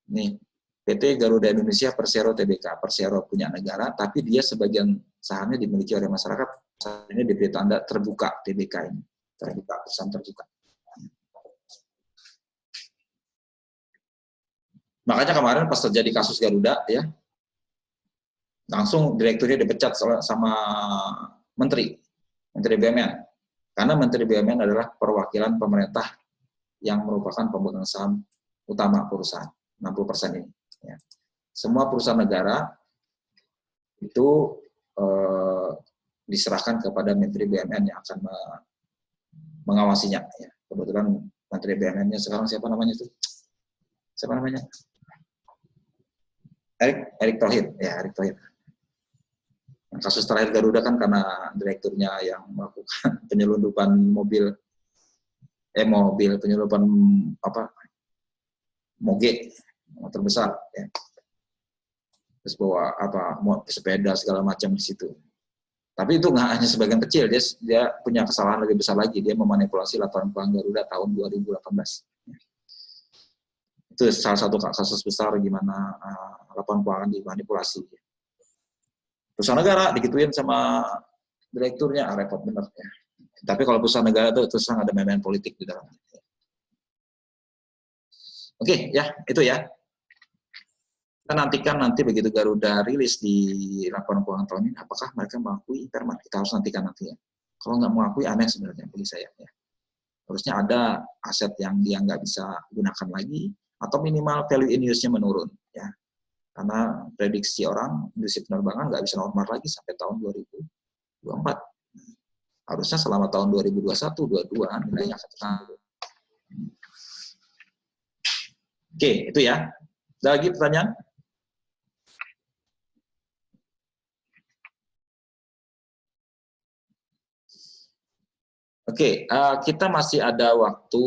A: Nih, PT Garuda Indonesia Persero TBK. Persero punya negara, tapi dia sebagian sahamnya dimiliki oleh masyarakat. Ini diberi tanda terbuka TBK ini. Terbuka, perusahaan terbuka. Makanya kemarin pas terjadi kasus Garuda, ya, langsung direkturnya dipecat sama Menteri BUMN. Karena Menteri BUMN adalah perwakilan pemerintah yang merupakan pemegang saham utama perusahaan, 60% ini. Ya. Semua perusahaan negara itu diserahkan kepada Menteri BUMN yang akan mengawasinya. Ya. Kebetulan Menteri BUMN-nya sekarang siapa namanya itu? Siapa namanya? Erick Thohir. Ya, Erick Thohir. Kasus terakhir Garuda kan karena direkturnya yang melakukan penyelundupan mobil penyelundupan moge terbesar, ya. Terus bawa sepeda segala macam di situ. Tapi itu nggak hanya sebagian kecil, dia punya kesalahan lebih besar lagi, dia memanipulasi laporan keuangan Garuda tahun 2018. Itu salah satu kasus besar gimana laporan keuangan dimanipulasi. Perusahaan negara digituin sama direkturnya, repot bener ya. Tapi kalau perusahaan negara itu terus ada main-main politik di dalamnya. Oke, ya itu ya. Kita nantikan nanti begitu Garuda rilis di laporan keuangan tahun ini, apakah mereka mengakui impairment? Kita harus nantikan nantinya. Kalau nggak mengakui, aneh sebenarnya bagi saya. Ya. Harusnya ada aset yang dia nggak bisa gunakan lagi, atau minimal value in use-nya menurun. Ya. Karena prediksi orang, industri penerbangan nggak bisa normal lagi sampai tahun 2024. Harusnya selama tahun 2021-2022 nilainya akan turun. Oke, itu ya. Ada lagi pertanyaan? Oke, kita masih ada waktu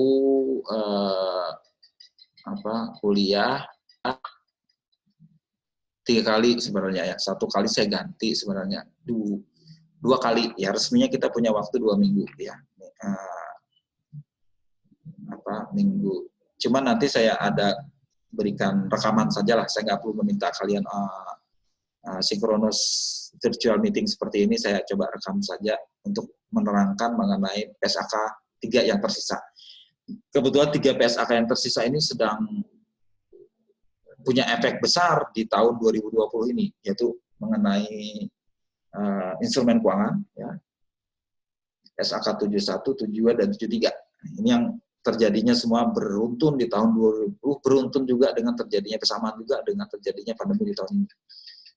A: kuliah 3 kali sebenarnya ya. 1 kali saya ganti sebenarnya. 2 kali ya, resminya kita punya waktu 2 minggu ya. Minggu. Cuman nanti saya ada berikan rekaman sajalah. Saya nggak perlu meminta kalian sinkronus virtual meeting seperti ini, saya coba rekam saja untuk menerangkan mengenai PSAK 3 yang tersisa. Kebetulan 3 PSAK yang tersisa ini sedang punya efek besar di tahun 2020 ini, yaitu mengenai instrumen keuangan, ya. PSAK 71, 72, dan 73. Ini yang terjadinya semua beruntun di tahun 2020, beruntun juga dengan terjadinya kesamaan juga dengan terjadinya pandemi di tahun ini.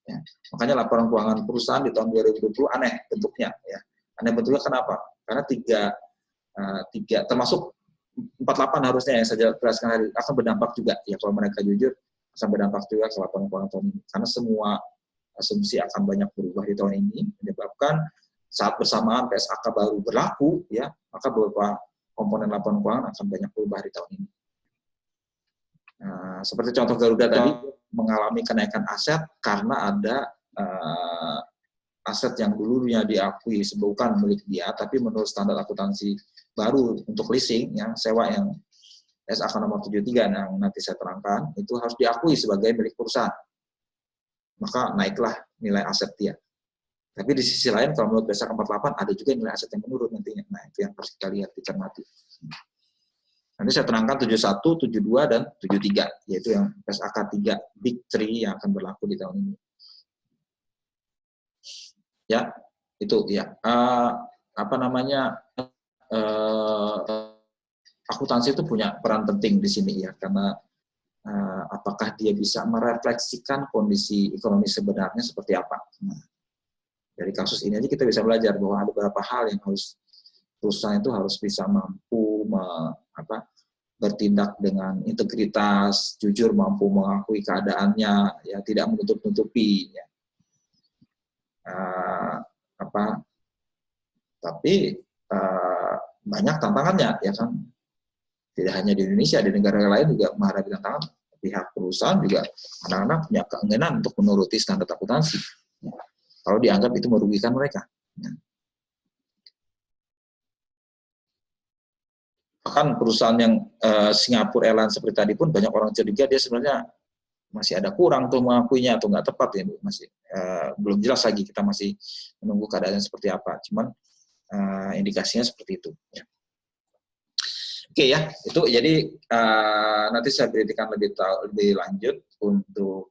A: Ya. Makanya laporan keuangan perusahaan di tahun 2020 aneh bentuknya. Ya. Aneh bentuknya kenapa? Karena tiga termasuk 48 harusnya yang saya jelaskan hari akan berdampak juga. Ya kalau mereka jujur akan berdampak juga ke laporan keuangan tahun ini. Karena semua asumsi akan banyak berubah di tahun ini, menyebabkan saat bersamaan PSAK baru berlaku, ya maka beberapa komponen laporan keuangan akan banyak berubah di tahun ini. Nah, seperti contoh Garuda tadi mengalami kenaikan aset karena ada aset yang dulunya diakui bukan milik dia, tapi menurut standar akuntansi baru untuk leasing, yang sewa yang SAK nomor 73 yang nanti saya terangkan, itu harus diakui sebagai milik perusahaan. Maka naiklah nilai aset dia. Tapi di sisi lain, kalau menurut PSAK 48, ada juga nilai aset yang menurun nantinya. Nah, itu yang harus kita lihat, dicermati. Nanti saya terangkan 71, 72, dan 73, yaitu yang PSAK 3 Big 3 yang akan berlaku di tahun ini. Ya, itu ya. Akuntansi itu punya peran penting di sini ya, karena apakah dia bisa merefleksikan kondisi ekonomi sebenarnya seperti apa. Nah, dari kasus ini aja kita bisa belajar bahwa ada beberapa hal yang harus perusahaan itu harus bisa mampu bertindak dengan integritas, jujur, mampu mengakui keadaannya, ya tidak menutup-nutupi. Ya. Tapi banyak tantangannya, ya kan. Tidak hanya di Indonesia, di negara lain juga Mahara Bintang Tamu, pihak perusahaan juga anak-anak punya keinginan untuk menuruti standar akuntansi. Kalau dianggap itu merugikan mereka. Bahkan perusahaan yang Singapura Airlines seperti tadi pun banyak orang curiga dia sebenarnya masih ada kurang tuh mengakuinya atau nggak tepat ya, masih belum jelas lagi, kita masih menunggu keadaannya seperti apa. Cuman indikasinya seperti itu. Ya. Oke ya, itu jadi nanti saya berikan lebih lanjut untuk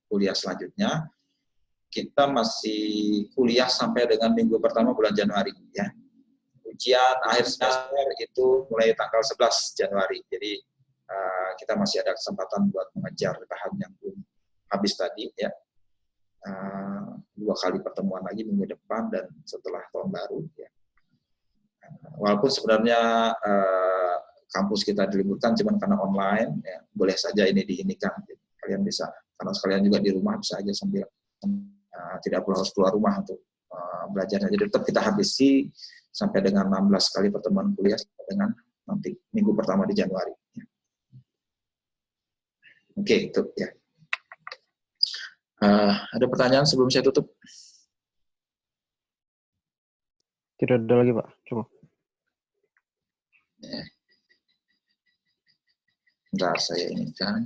A: kuliah selanjutnya. Kita masih kuliah sampai dengan minggu pertama bulan Januari ya. Ujian akhir semester itu mulai tanggal 11 Januari. Jadi kita masih ada kesempatan buat mengejar tahap yang belum habis tadi ya. 2 kali pertemuan lagi minggu depan dan setelah tahun baru ya. Walaupun sebenarnya kampus kita diliburkan cuman karena online ya, boleh saja ini diinikan. Kalian bisa, karena sekalian juga di rumah bisa aja sambil tidak perlu harus keluar rumah untuk belajar. Jadi tetap kita habisi sampai dengan 16 kali pertemuan kuliah sampai dengan nanti minggu pertama di Januari. Oke, itu ya. Ada pertanyaan sebelum saya tutup?
B: Tidak ada lagi, Pak. Cukup.
A: Ya. Bentar, saya ini kan.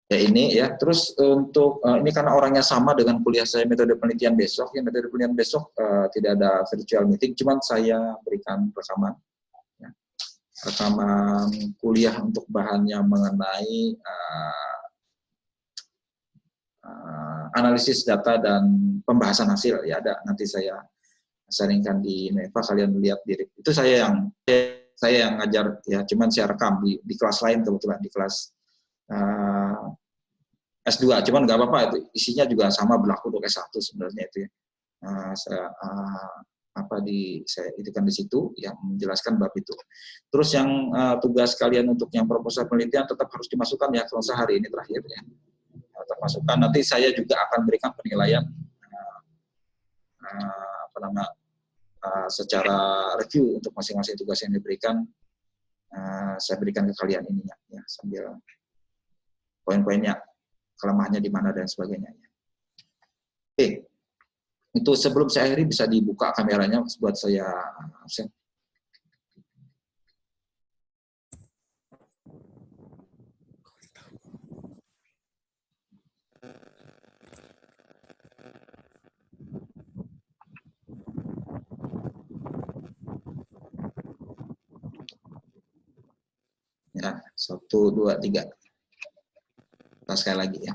A: Ya ini ya, terus untuk ini karena orangnya sama dengan kuliah saya metode penelitian besok, ya metode penelitian besok tidak ada virtual meeting, cuman saya berikan rekaman, ya. Rekaman kuliah untuk bahannya mengenai analisis data dan pembahasan hasil, ya ada, nanti saya sharingkan di Neva, kalian lihat diri. Itu saya yang ngajar, ya cuman saya rekam di kelas lain kebetulan, di kelas S2, cuman nggak apa-apa, itu isinya juga sama berlaku untuk S1 sebenarnya itu ya. Saya itu kan di situ yang menjelaskan bab itu. Terus yang tugas kalian untuk yang proposal penelitian tetap harus dimasukkan ya, kalau hari ini terakhir ya. Tetap masukkan, nanti saya juga akan berikan penilaian secara review untuk masing-masing tugas yang diberikan. Saya berikan ke kalian ininya ya, sambil poin-poinnya, kelemahannya di mana dan sebagainya. Oke, itu sebelum saya akhiri bisa dibuka kameranya buat saya absen. Ya, 1, 2, 3. Kita sekali lagi ya.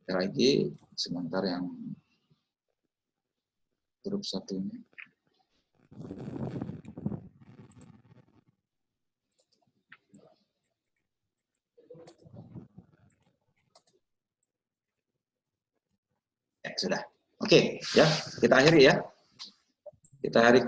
A: Lagi sebentar yang grup satunya. Ya, sudah. Oke, ya, kita akhiri ya. Kita akhiri